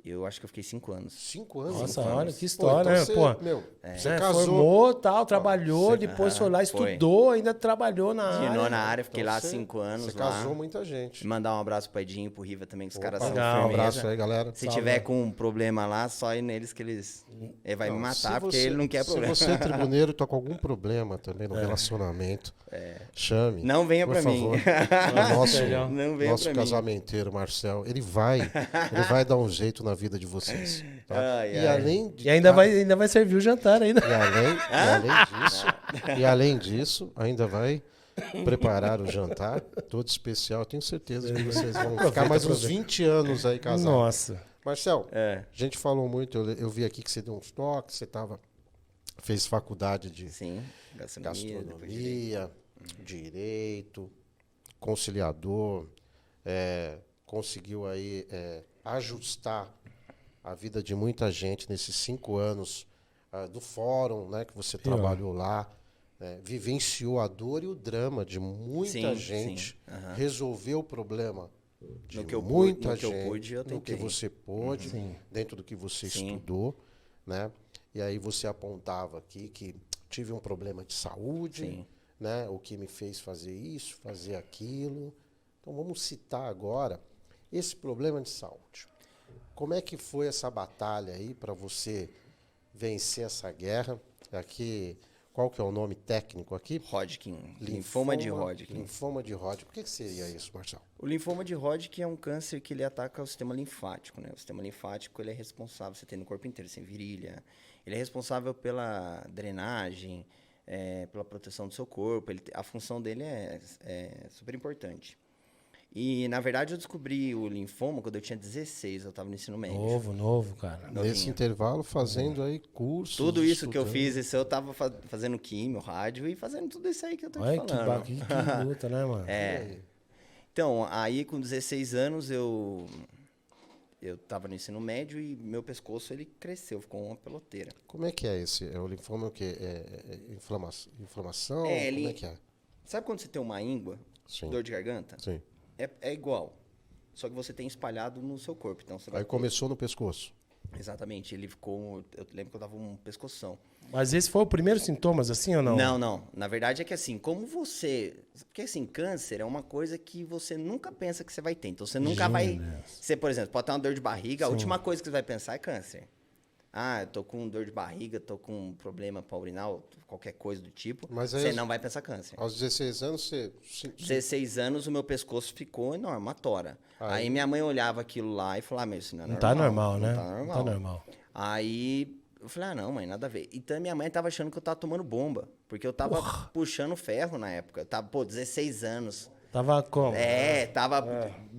Eu acho que eu fiquei 5 anos. 5 anos? Nossa, 5 olha anos. que história, né? Você, Pô, meu, você casou... formou, tal, trabalhou, depois foi lá, estudou, ainda trabalhou na área. Continuou na área, fiquei Então lá você- 5 anos. Você lá. casou muita gente. Mandar um abraço pro Edinho e pro Riva também, que os caras são legal, Um firmeza. abraço aí, galera. Se tiver com um problema lá, só ir neles que eles... Ele vai me Não, matar, se porque você- ele não quer problema. Se você, tribuneiro, tá com algum problema também no relacionamento, chame. Não venha por pra mim. favor. O nosso Não venha nosso pra mim. casamenteiro, Marcel, ele vai dar um jeito na vida de vocês. Tá? Ai, e ai. além de E ainda vai servir o jantar ainda. e além disso, ainda vai preparar o jantar todo especial. Tenho certeza que vocês vão ficar mais uns 20 anos aí casados. Nossa. Marcel, a gente falou muito, eu vi aqui que você deu uns toques, você fez faculdade de Sim, depois direito. gastronomia, direito, conciliador, conseguiu aí ajustar a vida de muita gente nesses 5 anos do fórum, né, que você trabalhou lá, vivenciou a dor e o drama de muita Sim, gente, sim. Aham. resolveu o problema de No que eu muita pude- no que eu gente, pude, eu no que tentei. você pôde, dentro do que você Sim. estudou, né? E aí você apontava aqui que tive um problema de saúde, Sim. né? O que me fez fazer isso, fazer aquilo. Então vamos citar agora esse problema de saúde. Como é que foi essa batalha aí para você vencer essa guerra? Aqui, qual que é o nome técnico aqui? Hodgkin. Linfoma de Hodgkin. Linfoma de Hodgkin. O que seria isso, Marcelo? O linfoma de Hodgkin é um câncer que ele ataca o sistema linfático, né? O sistema linfático, ele é responsável, você tem no corpo inteiro, sem virilha. Ele é responsável pela drenagem, pela proteção do seu corpo. A função dele é super importante. E, na verdade, eu descobri o linfoma quando eu tinha 16, eu estava no ensino médio. Novo, cara. Nesse intervalo, fazendo aí cursos. Tudo isso que eu estudando. fiz, isso eu estava fazendo químio, rádio e fazendo tudo isso aí que eu tô te Olha que, falando. que luta, né, mano? Então, aí com 16 anos eu tava no ensino médio e meu pescoço ele cresceu, ficou uma peloteira. Como é que é esse? O linfoma é o quê? Inflamação? É, Como é que é? Sabe quando você tem uma íngua, Sim. dor de garganta? Sim. É igual, só que você tem espalhado no seu corpo. Então você vai Aí começou no pescoço. Exatamente, ele ficou... Eu lembro que eu tava um pescoção. Mas esse foi o primeiro sintomas, assim, ou não? Não. Na verdade é que assim, como você... Porque assim, câncer é uma coisa que você nunca pensa que você vai ter. Então você nunca vai... Você, por exemplo, pode ter uma dor de barriga, a última coisa que você vai pensar é câncer. Ah, eu tô com dor de barriga, tô com um problema para urinar, qualquer coisa do tipo. Mas aí Você não vai pensar câncer. Aos 16 anos, você... 16 anos, o meu pescoço ficou enorme, uma tora. Aí minha mãe olhava aquilo lá e falava, meu, isso não é Não normal. tá normal, né? Não tá normal. Não tá normal. Aí eu falei, não, mãe, nada a ver. Então minha mãe tava achando que eu tava tomando bomba, porque eu tava puxando ferro na época. Eu tava, 16 anos. Tava como?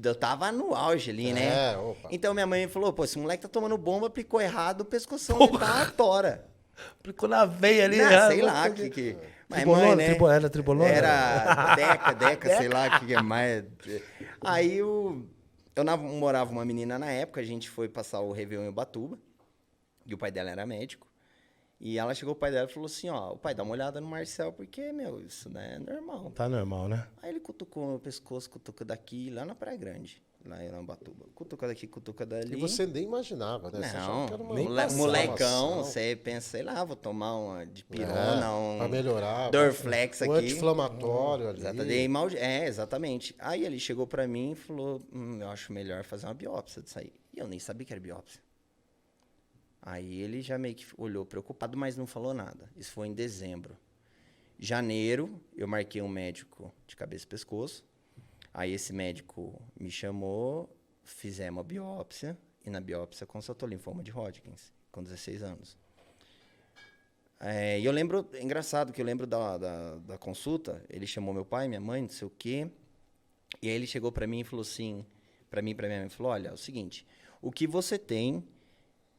Eu tava no auge ali, né? Opa. Então minha mãe falou, esse moleque tá tomando bomba, aplicou errado, o pescoção dele tá uma tora. Aplicou na veia ali. Não, sei lá, que... Mas Tribolona, mãe, né? era tribolona? Era Deca, sei lá, que é mais... Aí eu namorava uma menina na época, a gente foi passar o Réveillon em Ubatuba, e o pai dela era médico. E ela chegou, o pai dela e falou assim, ó, o pai, dá uma olhada no Marcel, porque, meu, isso não é normal. Tá normal, né? Aí ele cutucou meu pescoço, cutuca daqui, lá na Praia Grande, lá em Ubatuba. Cutuca daqui, cutuca dali. E você nem imaginava, né? Você achava Não, que era uma molecão, inflamação. você pensa, sei lá, vou tomar uma de pirona, Pra melhorar. Dorflex um aqui. anti-inflamatório ali. Exatamente. Aí ele chegou pra mim e falou, eu acho melhor fazer uma biópsia disso aí. E eu nem sabia que era biópsia. Aí ele já meio que olhou preocupado, mas não falou nada. Isso foi em dezembro. Janeiro, eu marquei um médico de cabeça e pescoço. Aí esse médico me chamou, fizemos a biópsia, e na biópsia constatou linfoma de Hodgkins, com 16 anos. E eu lembro, é engraçado que eu lembro da consulta, ele chamou meu pai, minha mãe, não sei o quê, e aí ele chegou para mim e falou assim, para mim e para minha mãe, falou, olha, é o seguinte, o que você tem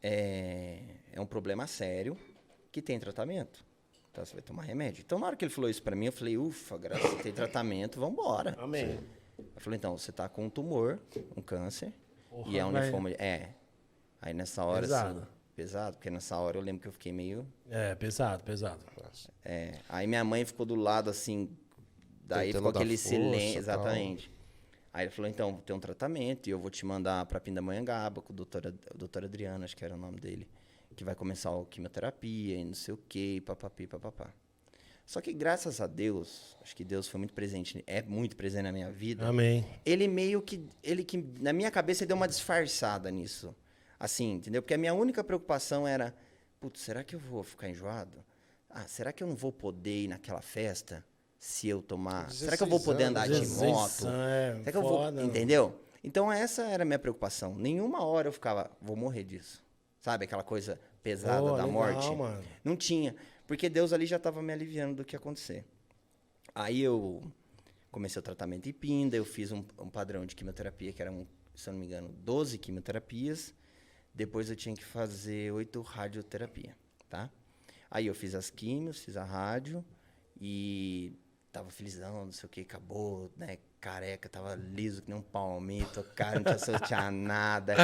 é um problema sério que tem tratamento. Então, você vai tomar remédio. Então, na hora que ele falou isso pra mim, eu falei, ufa, graças a Deus, tem tratamento, vamos embora. Amém. Eu falei, então, você tá com um tumor, um câncer, Porra, e é um vai. linfoma... Aí, nessa hora, Pesado. assim... Pesado, porque nessa hora eu lembro que eu fiquei meio... Pesado. Aí, minha mãe ficou do lado, assim... Daí Tentando ficou dar aquele força, silêncio... tal. Exatamente. Aí ele falou, então, tem um tratamento, e eu vou te mandar pra Pindamonhangaba, com o doutor Adriano, acho que era o nome dele, que vai começar a quimioterapia e não sei o quê, papapi, papapá. Só que, graças a Deus, acho que Deus foi muito presente, é muito presente na minha vida. Amém. Ele meio que, na minha cabeça, ele deu uma disfarçada nisso. Assim, entendeu? Porque a minha única preocupação era, putz, será que eu vou ficar enjoado? Será que eu não vou poder ir naquela festa se eu tomar? Será que eu vou poder andar de 16 moto? anos, Será que eu vou, foda, entendeu? Então, essa era a minha preocupação. Nenhuma hora eu ficava, vou morrer disso. Sabe, aquela coisa pesada da legal, morte. mano. Não tinha. Porque Deus ali já estava me aliviando do que ia acontecer. Aí eu comecei o tratamento em Pinda, eu fiz um padrão de quimioterapia, que eram, se eu não me engano, 12 quimioterapias. Depois eu tinha que fazer 8 radioterapia, tá? Aí eu fiz as quimios, fiz a rádio e tava felizão, não sei o que, acabou, né? Careca, tava liso que nem um palmito, cara, não tinha nada.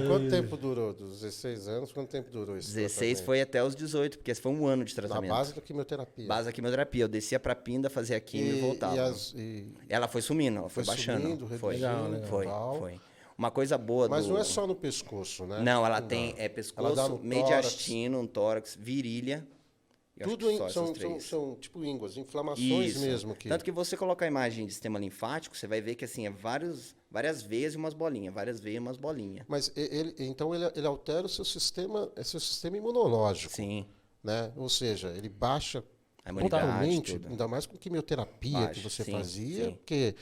Quanto tempo durou? Dos 16 anos, quanto tempo durou esse 16 tratamento? foi até os 18, porque esse foi um ano de Na tratamento. base da quimioterapia. Base da quimioterapia. Eu descia pra Pinda, fazia quimio e voltava. Ela foi sumindo, ela foi baixando. sumindo, Foi, reduzindo, foi, tal. foi. Uma coisa boa Mas do... não é só no pescoço, né? Não, ela dá. tem Ela dá pescoço, no mediastino, um tórax, virilha. Eu acho Tudo que só essas são, três. são tipo ínguas, inflamações Isso. mesmo. Que... Tanto que você colocar a imagem de sistema linfático, você vai ver que assim, é várias veias e umas bolinhas. Várias veias e umas bolinhas. Mas então ele altera o seu sistema imunológico. Sim. Né? Ou seja, ele baixa A imunidade, totalmente, tudo. ainda mais com quimioterapia Baixa, que você sim, fazia, sim. porque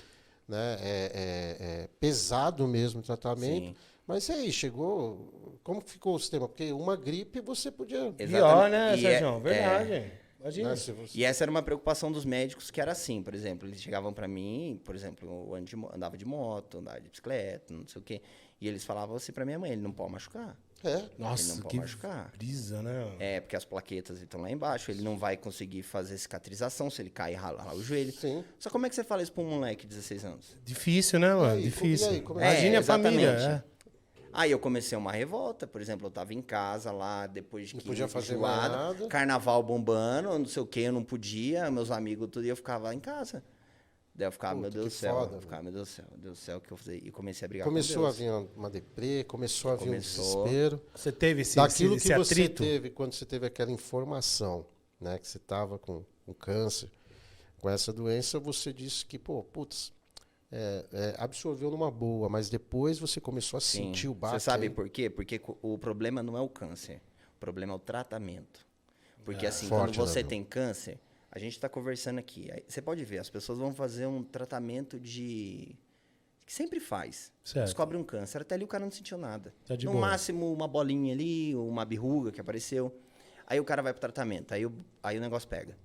né, é pesado mesmo o tratamento. Sim. Mas e aí, chegou. Como ficou o sistema? Porque uma gripe você podia. Pior, né, E Sérgio? Verdade. Imagina. Né, se você- E essa era uma preocupação dos médicos, que era assim, por exemplo, eles chegavam pra mim, por exemplo, eu andava de moto, andava de bicicleta, não sei o quê, e eles falavam assim pra minha mãe, ele não pode machucar. É. Ele Nossa, não pode que machucar. brisa, né? Porque as plaquetas estão lá embaixo, ele não vai conseguir fazer cicatrização se ele cair e ralar o joelho. Sim. Só como é que você fala isso pra um moleque de 16 anos? Difícil, né, mano? E aí, Difícil. e aí, como é? Imagine a família. Exatamente. Aí eu comecei uma revolta, por exemplo, eu tava em casa lá, depois de Não 15 podia fazer mais enjoada, nada. carnaval bombando, não sei o que, eu não podia, meus amigos, tudo, e eu ficava em casa. Daí eu ficava, Puta, meu Deus do que céu, foda, eu ficava, meu Deus do céu, o que eu vou fazer? E comecei a brigar Começou a com Deus. vir uma deprê, começou a vir um Começou. desespero. Você teve esse Daquilo esse que você atrito? teve quando você teve aquela informação, né? Que você estava com câncer, com essa doença, você disse que, putz, absorveu numa boa, mas depois você começou a Sim. sentir o baque. Você sabe aí. por quê? Porque o problema não é o câncer, o problema é o tratamento. Porque assim, Forte, quando você né, tem câncer, a gente está conversando aqui, aí você pode ver, as pessoas vão fazer um tratamento que sempre faz. Certo. Descobre um câncer, até ali o cara não sentiu nada. Tá de no boa. máximo uma bolinha ali, uma verruga que apareceu. Aí o cara vai pro tratamento, aí o negócio pega.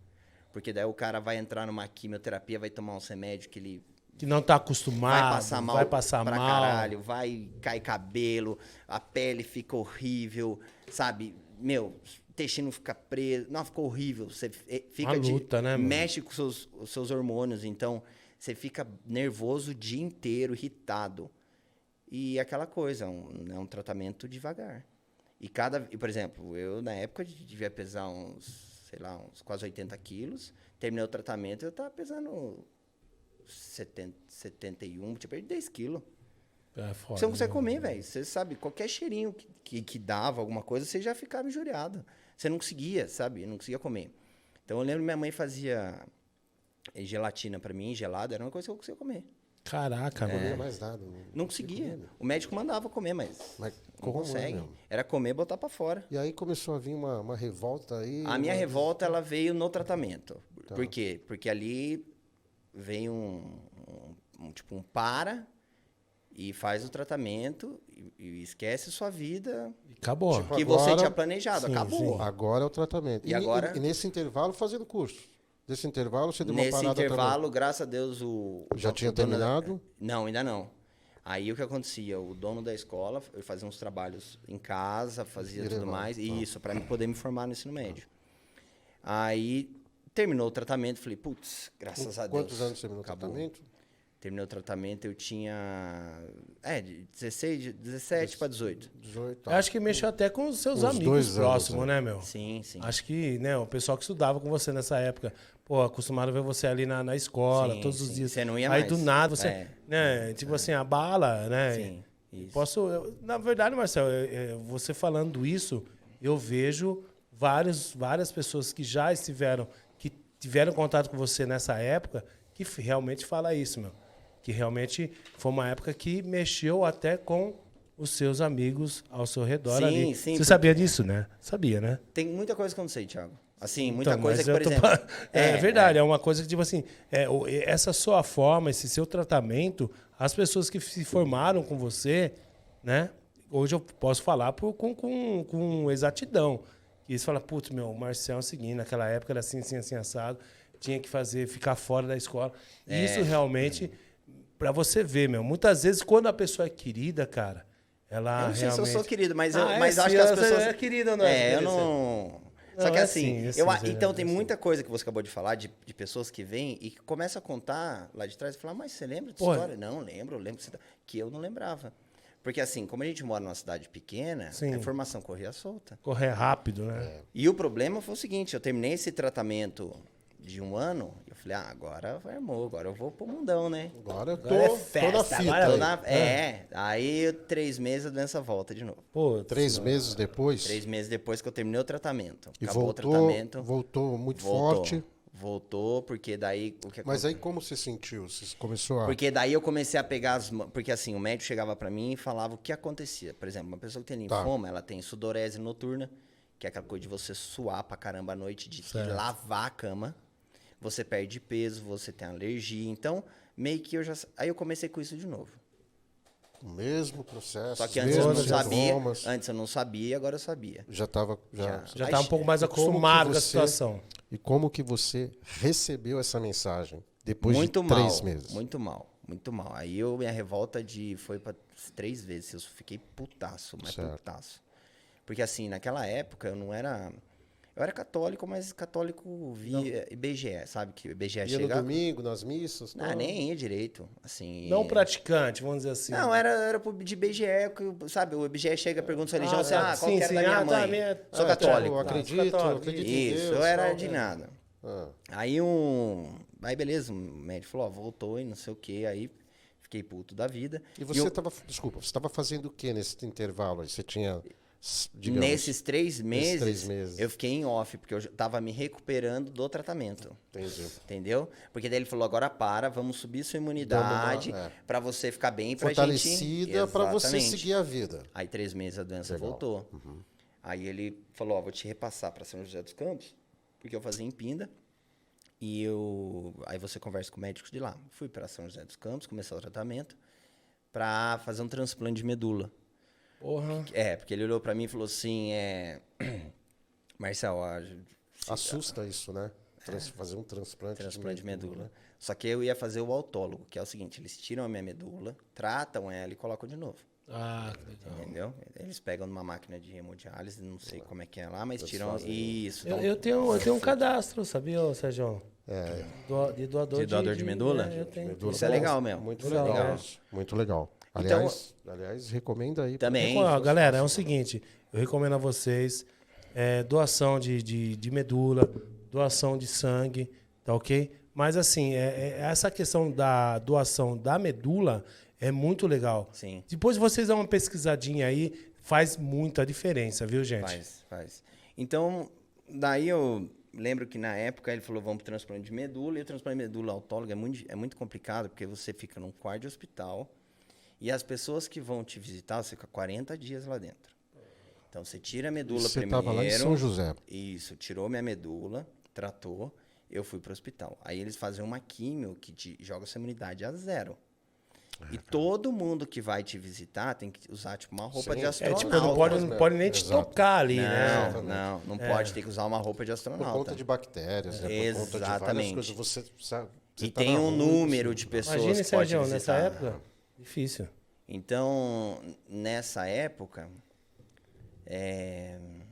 Porque daí o cara vai entrar numa quimioterapia, vai tomar um remédio que ele Que não tá acostumado, vai passar mal pra mal. caralho, vai cair cabelo, a pele fica horrível, sabe? Meu, intestino fica preso, não, fica horrível. Você fica Uma luta, né, mano? mexe com os seus hormônios, então você fica nervoso o dia inteiro, irritado. E aquela coisa, é um tratamento devagar. E por exemplo, eu na época devia pesar uns quase 80 quilos, terminei o tratamento, eu tava pesando 71, tinha perdido 10 quilos. É foda, Você não consegue né? comer, velho. Você sabe, qualquer cheirinho que dava alguma coisa, você já ficava injuriado. Você não conseguia, sabe? Não conseguia comer. Então, eu lembro que minha mãe fazia gelatina pra mim, gelada, era uma coisa que eu conseguia comer. Caraca, Não comia mano. mais nada. Não conseguia. O médico mandava comer, mas Mas não como, né, consegue. meu? Era comer e botar pra fora. E aí começou a vir uma revolta aí. A minha revolta, ela veio no tratamento. Tá. Por quê? Porque ali vem tipo um para e faz o tratamento e esquece sua vida Acabou. Tipo, que agora- você tinha planejado. Sim, Acabou. Agora é o tratamento. E agora? E nesse intervalo fazendo curso. Nesse intervalo você deu uma Nesse parada intervalo, graças a Deus, o Já tinha dono da- terminado? Não, ainda não. Aí o que acontecia? O dono da escola, eu fazia uns trabalhos em casa, fazia E tudo levava, mais, tá. isso, para poder me formar no ensino médio. Aí terminou o tratamento, falei, putz, graças a Deus. Quantos anos você terminou o acabou. tratamento? Terminei o tratamento, eu tinha. De 17 para 18. 18. Eu acho que mexeu até com os seus Uns amigos 2 anos, próximos, né? né, meu? Sim, sim. Acho que, né, o pessoal que estudava com você nessa época, pô, acostumado a ver você ali na escola, Sim, todos os sim. dias. Você não ia Aí mais. do nada você, É. né, tipo assim, abala, né? Sim, isso. Na verdade, Marcelo, você falando isso, eu vejo várias pessoas que já estiveram, que tiveram contato com você nessa época, que realmente fala isso, meu. Que realmente foi uma época que mexeu até com os seus amigos ao seu redor Sim, ali. sim, Você porque- sabia disso, né? Sabia, né? Tem muita coisa que eu não sei, Thiago. Assim, muita Então, coisa mas que, eu por tô exemplo. é verdade, é uma coisa que, tipo assim, essa sua forma, esse seu tratamento, as pessoas que se formaram com você, né? Hoje eu posso falar com exatidão. E eles falam, putz, meu, o Marcel é o seguinte, naquela época era assim, assim, assim, assado, tinha que ficar fora da escola. E isso realmente, pra você ver, meu, muitas vezes quando a pessoa é querida, cara, ela Eu não sei realmente... se eu sou querido, mas, Ah, mas sim, acho que as você pessoas. é querido ou não é eu querido? não. Só Não, que é assim, assim, então é tem assim. muita coisa que você acabou de falar de pessoas que vêm e que começam a contar lá de trás e falar, mas você lembra dessa Pô, história? Não, lembro que eu não lembrava. Porque assim, como a gente mora numa cidade pequena, Sim. a informação corria solta. Correr rápido, né? E o problema foi o seguinte, eu terminei esse tratamento de 1 ano, e eu falei, agora vai amor, agora eu vou pro mundão, né? Agora eu tô, Agora é tô festa, na fita. agora aí. Aí 3 meses a doença volta de novo. Pô, 3 meses depois. 3 meses depois que eu terminei o tratamento. E Acabou o voltou, tratamento. voltou muito Voltou. forte. Voltou, porque daí o que Mas aí como você sentiu? Você começou a... Porque daí eu comecei a pegar porque assim, o médico chegava pra mim e falava o que acontecia. Por exemplo, uma pessoa que tem Tá. linfoma, ela tem sudorese noturna, que é aquela coisa de você suar pra caramba à noite, de Certo. lavar a cama. Você perde peso, você tem alergia. Então, meio que eu já... Aí eu comecei com isso de novo. O mesmo processo. Só que os antes eu não mesmos sabia. sintomas. Antes eu não sabia, agora eu sabia. Já estava... já Aí tá um pouco mais E como que acostumado com a você- situação. E como que você recebeu essa mensagem depois Muito de mal. 3 meses? Muito mal. Muito mal. Aí minha revolta foi pra 3 vezes. Eu fiquei putaço, mas Certo. putaço. Porque assim, naquela época eu não era... Eu era católico, mas católico via IBGE, sabe? Que o IBGE Ia no chega... domingo, nas missas? Não, tal? nem ia direito. Assim, Não praticante, vamos dizer assim. Não, era de IBGE, sabe? O IBGE chega e pergunta sua religião, você, qual sim, que era sim. da minha Ah, mãe? tá, minha- Sou Ah, católico. Eu acredito, católico, acredito em Isso, Deus. eu era tal, de né? nada. Ah, Aí Aí beleza, o médico falou, ó, voltou e não sei o quê, aí fiquei puto da vida. E você estava... Desculpa, você estava fazendo o que nesse intervalo aí? Você tinha... Digamos, Nesses 3 meses, 3 meses. eu fiquei em off, porque eu já tava me recuperando do tratamento. Entendi. Entendeu? Porque daí ele falou, agora vamos subir sua imunidade Dando uma- pra você ficar bem, pra Fortalecida gente... para você Exatamente. seguir a vida. Aí 3 meses a doença Legal. voltou. Aí ele falou, ó, vou te repassar para São José dos Campos, porque eu fazia em Pinda. Aí você conversa com médicos de lá. Fui para São José dos Campos, começar o tratamento para fazer um transplante de medula. Porra. Porque ele olhou para mim e falou assim, Marcel, Assusta isso, né? Fazer um transplante, transplante de medula. Só que eu ia fazer o autólogo, que é o seguinte, eles tiram a minha medula, tratam ela e colocam de novo. Ah, que legal. Entendeu? Eles pegam numa máquina de hemodiálise, não sei como é que é lá, mas tiram fazem isso. Eu tenho um cadastro, sabia, Sérgio? De doador De doador de medula? Eu tenho. Medula. Isso é legal mesmo. Muito Legal. legal. Muito legal. Aliás, recomenda aí. Também. Ó, galera, é o seguinte, eu recomendo a vocês doação de medula, doação de sangue, tá ok? Mas assim, essa questão da doação da medula é muito legal. Sim. Depois vocês dão uma pesquisadinha aí, faz muita diferença, viu, gente? Faz. Então, daí eu lembro que na época ele falou, vamos pro transplante de medula, e o transplante de medula autóloga é muito complicado, porque você fica num quarto de hospital, e as pessoas que vão te visitar, você fica 40 dias lá dentro. Então, você tira a medula Você primeiro. estava lá em São José. Isso, tirou minha medula, tratou, eu fui pro hospital. Aí eles fazem uma químio que te joga sua imunidade a 0. E todo mundo que vai te visitar tem que usar, tipo, uma roupa Sim. de astronauta. Não pode nem te Exato. tocar ali, né? Não pode ter que usar uma roupa de Por astronauta. conta de bactérias, né? Por conta de várias Exatamente. coisas. Você sabe, você E tá tem na um rua, número de pessoas Imagina, que pode Sérgio, nessa visitar. época, difícil. Então, nessa época,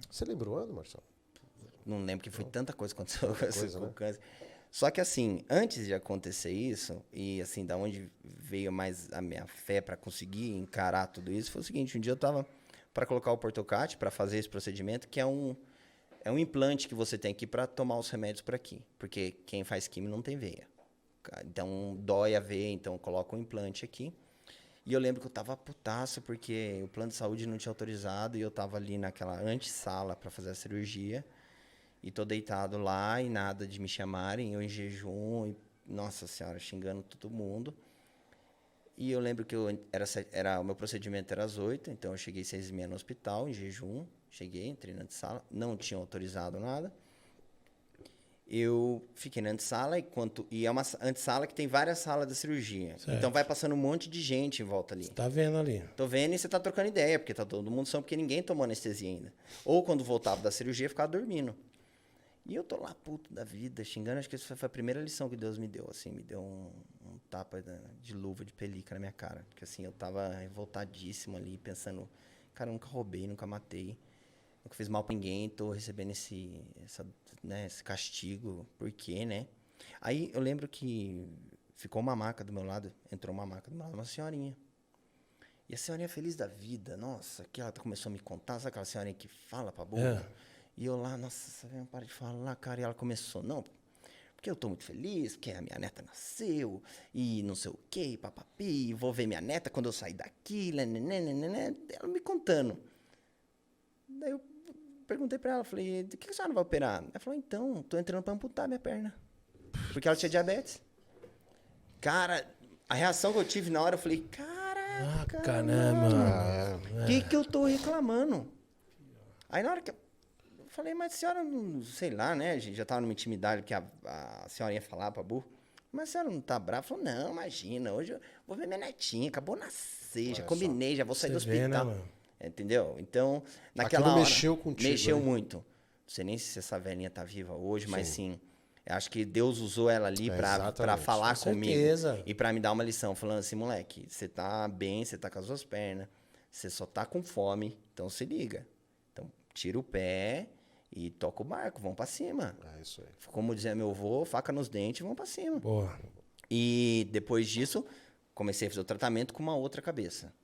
Você lembra o ano, Marcelo? não lembro que foi tanta coisa que aconteceu coisa, com o né? câncer. Só que assim, antes de acontecer isso, e assim, da onde veio mais a minha fé para conseguir encarar tudo isso, foi o seguinte, um dia eu tava para colocar o Portocat, para fazer esse procedimento, que é um implante que você tem aqui para tomar os remédios por aqui, porque quem faz químio não tem veia. Então dói a veia, então coloca um implante aqui. E eu lembro que eu tava putaço, porque o plano de saúde não tinha autorizado, e eu tava ali naquela antessala para fazer a cirurgia. E tô deitado lá e nada de me chamarem, eu em jejum, e, nossa senhora, xingando todo mundo. E eu lembro que o meu procedimento era às 8, então eu cheguei às 6h30 no hospital, em jejum. Cheguei, entrei na antessala, não tinham autorizado nada. Eu fiquei na antessala, e é uma antessala que tem várias salas da cirurgia. Certo. Então vai passando um monte de gente em volta ali. Tá vendo ali? Tô vendo e você tá trocando ideia, porque tá todo mundo porque ninguém tomou anestesia ainda. Ou quando voltava da cirurgia, ficava dormindo. E eu tô lá, puto da vida, xingando. Acho que essa foi a primeira lição que Deus me deu, assim. Me deu um tapa de luva de pelica na minha cara. Porque, assim, eu tava revoltadíssimo ali, pensando... Cara, eu nunca roubei, nunca matei. Nunca fiz mal pra ninguém. Tô recebendo esse castigo. Por quê, né? Aí, eu lembro que ficou uma maca do meu lado. Entrou uma maca do meu lado, uma senhorinha. E a senhorinha feliz da vida. Nossa, que ela começou a me contar. Sabe aquela senhorinha que fala pra boca? E eu lá, nossa, essa velha não para de falar, cara. E ela começou, não, porque eu tô muito feliz, porque a minha neta nasceu, e não sei o quê, papapi, vou ver minha neta quando eu sair daqui, nananana. Ela me contando. Daí eu perguntei pra ela, falei, de que a senhora não vai operar? Ela falou, então, tô entrando pra amputar minha perna. Porque ela tinha diabetes. Cara, a reação que eu tive na hora, eu falei, caraca, né, mano? o que eu tô reclamando? Aí na hora que eu falei, mas a senhora não, sei lá, né? A gente já tava numa intimidade que a senhora ia falar pra burro. Mas a senhora não tá brava? Falou, não, imagina, hoje eu vou ver minha netinha, acabou de nascer, já combinei, já vou sair do Você vê, hospital. né, mano? Entendeu? Então, naquela Aquilo hora... mexeu contigo, Mexeu né? muito. Não sei nem se essa velhinha tá viva hoje, mas sim, eu acho que Deus usou ela ali pra exatamente. falar Com comigo. certeza. E pra me dar uma lição, falando assim, moleque, você tá bem, você tá com as suas pernas, você só tá com fome, então se liga. Então, tira o pé e toca o barco, vamos pra cima. É isso aí. Como dizia meu avô, faca nos dentes, vamos pra cima. Boa. E depois disso, comecei a fazer o tratamento com uma outra cabeça.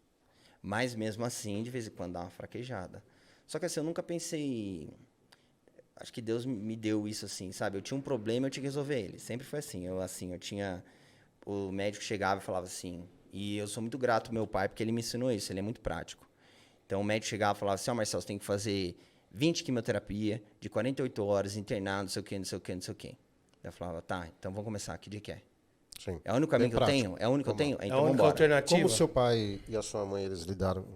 Mas mesmo assim, de vez em quando dá uma fraquejada. Só que assim, eu nunca pensei... Acho que Deus me deu isso assim, sabe? Eu tinha um problema, eu tinha que resolver ele. Sempre foi assim. Eu tinha... O médico chegava e falava assim... E eu sou muito grato ao meu pai, porque ele me ensinou isso. Ele é muito prático. Então, o médico chegava e falava assim, ó, Marcelo, você tem que fazer 20 quimioterapia de 48 horas, internado, não sei o quê, não sei o quê, não sei o quê. Eu falava, tá, então vamos começar. Que dia que é? Sim. É o único caminho Bem que eu prático. tenho? É o único que eu tenho? É Então a vamos única embora. alternativa. Como seu pai e a sua mãe, eles lidaram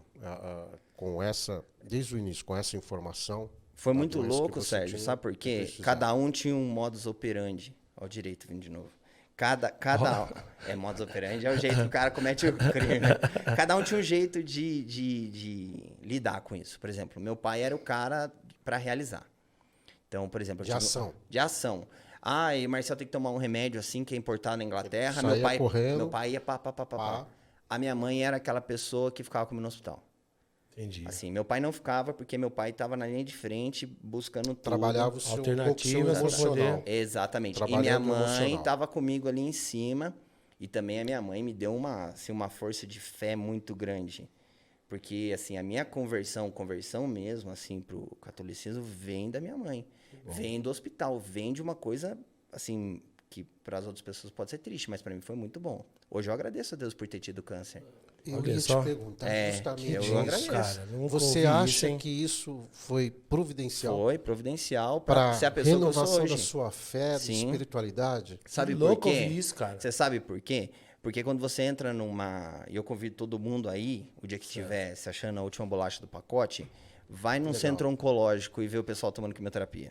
com essa, desde o início, com essa informação? Foi da muito doença que louco, você Sérgio, tinha, sabe por e quê? precisava? Cada um tinha um modus operandi. Ó, o direito vindo de novo. Modus operandi é o jeito que o cara comete o crime, né? Cada um tinha um jeito de lidar com isso. Por exemplo, meu pai era o cara para realizar. Então, por exemplo... De ação. Ah, e Marcelo tem que tomar um remédio assim, que é importado na Inglaterra. Saía correndo. Meu pai ia pá. A minha mãe era aquela pessoa que ficava comigo no hospital. Entendi. Assim, meu pai não ficava porque meu pai estava na linha de frente buscando tudo. Trabalhava o seu, um pouco seu Alternativas pra emocional. poder- Exatamente. E Trabalhando minha mãe emocional. estava comigo ali em cima. E também a minha mãe me deu uma força de fé muito grande. Porque, assim, a minha conversão mesmo, assim, pro catolicismo, vem da minha mãe. Vem do hospital. Vem de uma coisa, assim, que para as outras pessoas pode ser triste, mas para mim foi muito bom. Hoje eu agradeço a Deus por ter tido câncer. Eu Olha ia só. te perguntar justamente eu isso. agradeço. Cara, nunca Você ouvi acha isso, hein? que isso foi providencial Foi providencial para para ser a pessoa que eu sou renovação hoje. da sua fé, da Sim. espiritualidade? Sabe Que por louco quê? ouvir isso, cara. Você sabe por quê? Porque quando você entra numa... E eu convido todo mundo aí, o dia que estiver se achando a última bolacha do pacote, vai num centro oncológico e vê o pessoal tomando quimioterapia.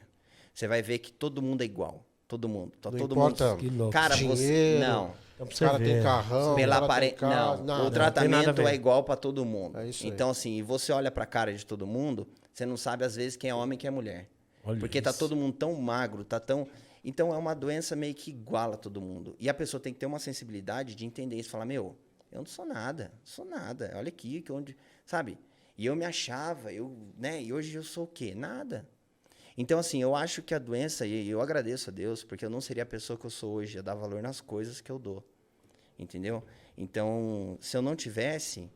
Você vai ver que todo mundo é igual. Todo mundo. Tá Não todo importa mundo... Que louco. Cara, dinheiro, você... Não. Então, pra O você cara ver. tem carrão, Pela o cara tem aparência. carro, Não, nada. o tem nada a tratamento ver. é igual para todo mundo. É isso aí. Então, assim, e você olha para a cara de todo mundo, você não sabe às vezes quem é homem e quem é mulher. Olha Porque tá isso. todo mundo tão magro, tá tão. Então é uma doença meio que iguala todo mundo. E a pessoa tem que ter uma sensibilidade de entender isso, falar, meu, eu não sou nada, Olha aqui, que onde, sabe? E eu me achava, né? E hoje eu sou o quê? Nada. Então, assim, eu acho que a doença, e eu agradeço a Deus, porque eu não seria a pessoa que eu sou hoje, a dar valor nas coisas que eu dou. Entendeu? Então, se eu não tivesse,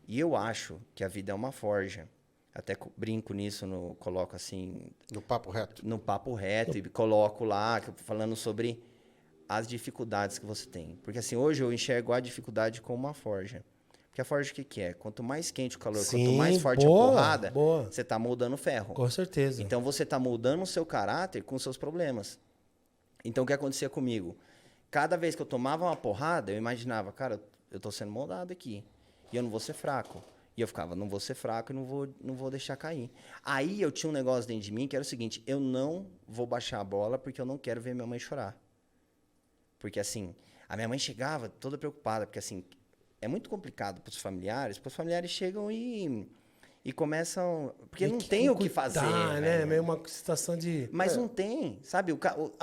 e eu acho que a vida é uma forja, até brinco nisso, coloco assim, No papo reto. no papo reto, e coloco lá, falando sobre as dificuldades que você tem. Porque assim, hoje eu enxergo a dificuldade como uma forja. Porque a forja o que é? Quanto mais quente o calor, Sim, quanto mais forte boa, a porrada, boa. você está moldando ferro. Com certeza. Então você está moldando o seu caráter com os seus problemas. Então o que acontecia comigo? Cada vez que eu tomava uma porrada, eu imaginava, cara, eu estou sendo moldado aqui. E eu não vou ser fraco. E eu ficava, não vou ser fraco e não vou deixar cair. Aí eu tinha um negócio dentro de mim que era o seguinte, eu não vou baixar a bola porque eu não quero ver minha mãe chorar. Porque assim, a minha mãe chegava toda preocupada, porque assim, é muito complicado para os familiares chegam e começam... Porque não tem o que fazer, né? velho. Meio uma situação de... Mas não tem, sabe? A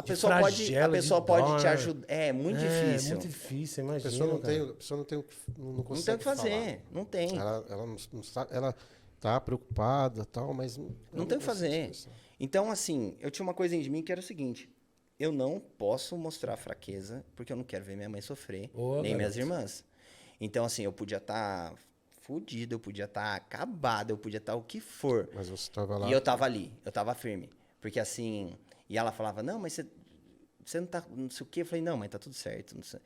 De pessoa pode, flagelo, de dó, te né? ajudar. É muito É difícil. muito difícil, A imagina. pessoa não cara. tem, a pessoa não tem o que, não consegue Não tem o que fazer, falar. não tem. Ela não sabe, ela tá preocupada, tal, mas Não tem o que fazer. Então, assim, eu tinha uma coisa em mim que era o seguinte: eu não posso mostrar fraqueza porque eu não quero ver minha mãe sofrer, Boa, nem minhas garoto. irmãs. Então, assim, eu podia estar fudido, eu podia estar acabado, eu podia estar o que for. Mas você estava lá. E eu tava ali, eu tava firme. Porque assim, e ela falava, não, mas você não tá, não sei o quê. Eu falei, não, mas tá tudo certo. Não sei.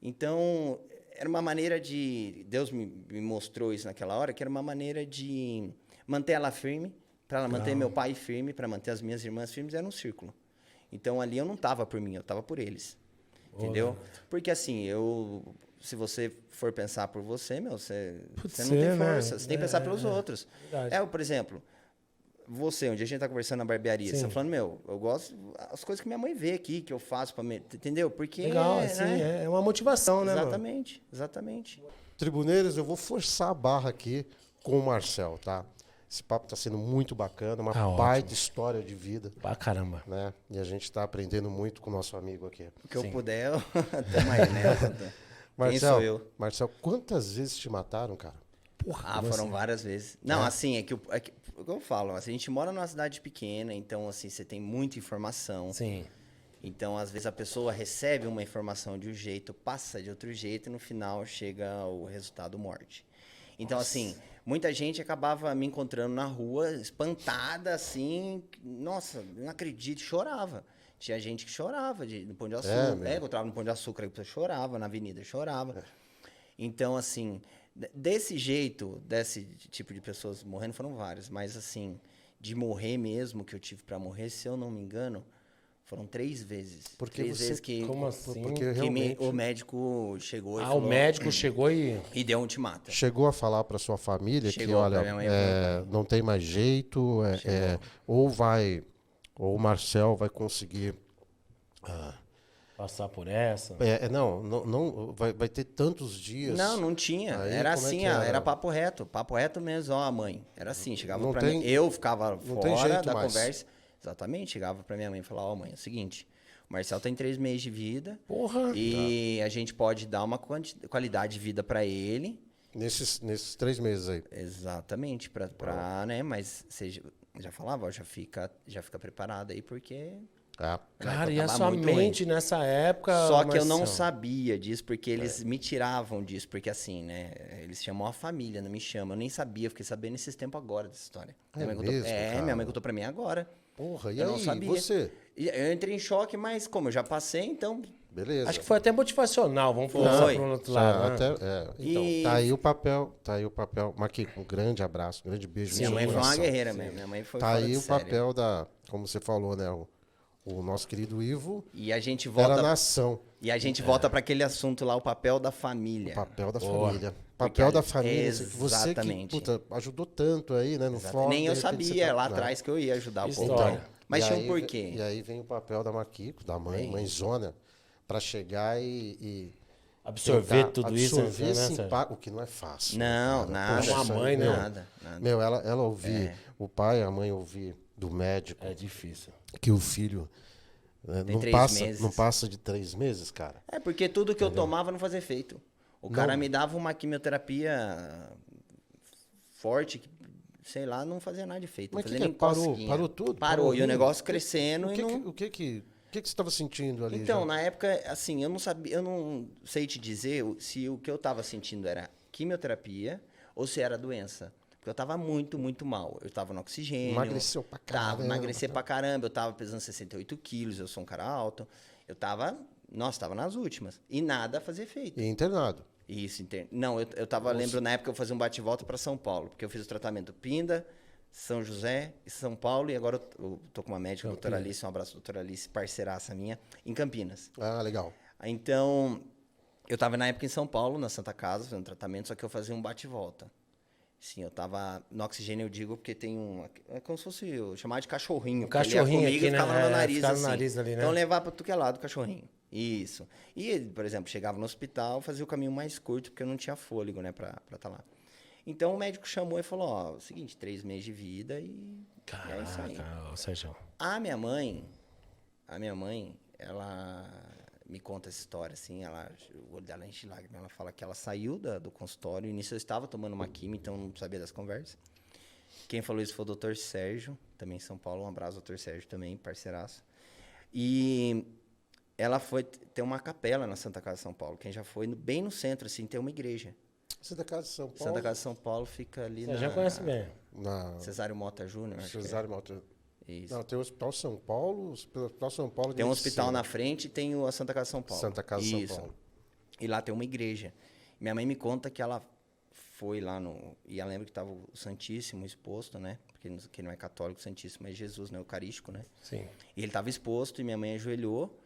Então, era uma maneira de, Deus me mostrou isso naquela hora, que era uma maneira de manter ela firme, para ela manter meu pai firme, para manter as minhas irmãs firmes, era um círculo. Então, ali eu não tava por mim, eu tava por eles. Entendeu? Porque assim, se você for pensar por você, meu, você não tem força. Né? Você tem que pensar pelos outros. Verdade. Por exemplo, você, um dia a gente tá conversando na barbearia, Sim. você tá falando, meu, eu gosto as coisas que minha mãe vê aqui, que eu faço pra mim, entendeu? Porque Legal, assim, né? é uma motivação, né, mano? Exatamente. Tribuneiros, eu vou forçar a barra aqui com o Marcel, tá? Esse papo tá sendo muito bacana, uma Tá baita ótimo. história de vida, Pra caramba. né? E a gente tá aprendendo muito com o nosso amigo aqui. O que eu Sim. puder, eu tamo aí, né? Quem sou eu? Marcel, quantas vezes te mataram, cara? Ah, foram várias vezes. Não, assim, o que eu falo, assim, a gente mora numa cidade pequena, então, assim, você tem muita informação. Sim. Então, às vezes, a pessoa recebe uma informação de um jeito, passa de outro jeito, e no final chega o resultado morte. Então, assim, muita gente acabava me encontrando na rua, espantada, assim, nossa, não acredito, chorava. Tinha gente que chorava no Pão de Açúcar. Eu encontrava no Pão de Açúcar, a pessoa chorava, na avenida chorava. Então, assim, desse tipo de pessoas morrendo, foram várias. Mas, assim, de morrer mesmo, que eu tive pra morrer, se eu não me engano, foram 3 vezes. Porque 3 vezes que, Como assim? Porque que realmente o médico chegou e Ah, falou... o médico chegou e... E deu um ultimato. chegou a falar para sua família que, Chegou olha, pra minha mãe e pra não tem mais jeito, ou o Marcel vai conseguir... Passar por essa. não, vai ter tantos dias. Não tinha. Aí, Era como é assim, que era? era papo reto mesmo, ó, a mãe. Era assim, chegava Não pra tem- mim, eu ficava não tem fora jeito da mais. conversa. Exatamente, chegava pra minha mãe e falava, ó, mãe, é o seguinte, o Marcel tem 3 meses de vida Porra. e a gente pode dar uma qualidade de vida pra ele. Nesses 3 meses aí. Exatamente, né, mas você já falava, ó, já fica preparado aí, porque... Tá? Cara, e a tava sua muito mente nessa época, Só que eu não Marcelo? sabia disso, porque eles me tiravam disso, porque assim, né? Eles chamam a família, não me chamam. Eu nem sabia, eu fiquei sabendo esses tempos agora dessa história. É Minha mãe contou, mesmo, cara? minha mãe contou pra mim agora. Porra, e Eu não aí, sabia. você? E eu entrei em choque, mas como eu já passei, então... Beleza. Acho que foi até motivacional, vamos falar Foi. para o outro lado. Né? Então, E- tá aí o papel. Marquinhos, um grande abraço, um grande beijo. no Minha seu mãe foi uma coração. guerreira mesmo. Minha mãe foi Tá fora aí de o série. papel como você falou, né? O nosso querido Ivo E a gente era volta... nação. E a gente volta para aquele assunto lá, o papel da família. O papel da Boa. família. Porque Papel da família. Você que, exatamente. puta, ajudou tanto aí, né? No Exato. fórum. Nem de eu repente você sabia tá- lá Não. atrás que eu ia ajudar o povo. História. Mas E tinha um aí- porquê. E aí vem o papel da Marquico, da mãe, É mãezona, pra chegar e Absorver tentar tudo isso. absorver né, esse Sérgio? impacto, o que não é fácil. Não, cara. nada. Poxa, Uma isso aí, mãe, né? meu, Nada, nada. Meu, ela ouvir, o pai e a mãe ouvir do médico É difícil. que o filho Tem não 3 passa, meses. não passa de 3 meses, cara. É porque tudo que eu tomava não fazia efeito. O cara me dava uma quimioterapia forte, que, sei lá, não fazia nada de efeito. Mas Não que fazia nem parou? cosquinha. Parou tudo? Parou. E o mesmo? negócio crescendo O e que, não... o que você estava sentindo ali? Então, já? na época, assim, eu não sabia, eu não sei te dizer se o que eu tava sentindo era quimioterapia ou se era doença. Porque eu tava muito, muito mal. Eu tava no oxigênio. Emagreceu pra caramba. Emagreci pra caramba. Eu tava pesando 68 quilos, eu sou um cara alto. Eu tava, nossa, tava nas últimas. E nada fazia efeito. E internado. Isso, não, eu tava, lembro na época eu fazia um bate-volta pra São Paulo, porque eu fiz o tratamento Pinda, São José e São Paulo, e agora eu tô com uma médica, a doutora Alice, um abraço, doutora Alice, parceiraça minha, em Campinas. Ah, legal. Então, eu tava na época em São Paulo, na Santa Casa, fazendo tratamento, só que eu fazia um bate-volta. Sim, eu tava no oxigênio, eu digo, porque tem é como se fosse, eu chamava de cachorrinho. Um porque ele ia cachorrinho comigo aqui, e ficava né? no meu É, nariz, ficava no assim. nariz ali, né? Então, eu levava pra tudo que é lado o cachorrinho. Isso. E ele, por exemplo, chegava no hospital, fazia o caminho mais curto, porque eu não tinha fôlego, né, pra estar lá. Então, o médico chamou e falou, ó, seguinte, 3 meses de vida e é isso aí. Caraca, ô, Sérgio. A minha mãe, ela me conta essa história, assim, o olho dela enche de lágrimas. Ela fala que ela saiu do consultório, início eu estava tomando uma quimio, então não sabia das conversas. Quem falou isso foi o Dr. Sérgio, também em São Paulo, um abraço, Dr. Sérgio também, parceiraço. E ela foi ter uma capela na Santa Casa de São Paulo, quem já foi, bem no centro, assim, tem uma igreja. Santa Casa de São Paulo. Santa Casa de São Paulo fica ali Você já conhece bem. Na Cesário Mota Júnior, acho que é. Cesário Malta. Isso. Não, tem o Hospital São Paulo. O Hospital São Paulo de Tem um hospital medicina. na frente e tem a Santa Casa de São Paulo. Santa Casa de São Isso. Paulo. E lá tem uma igreja. Minha mãe me conta que ela foi lá e ela lembra que estava o Santíssimo exposto, né? Porque quem não é católico, o Santíssimo é Jesus, né? Eucarístico, né? Sim. E ele estava exposto e minha mãe ajoelhou.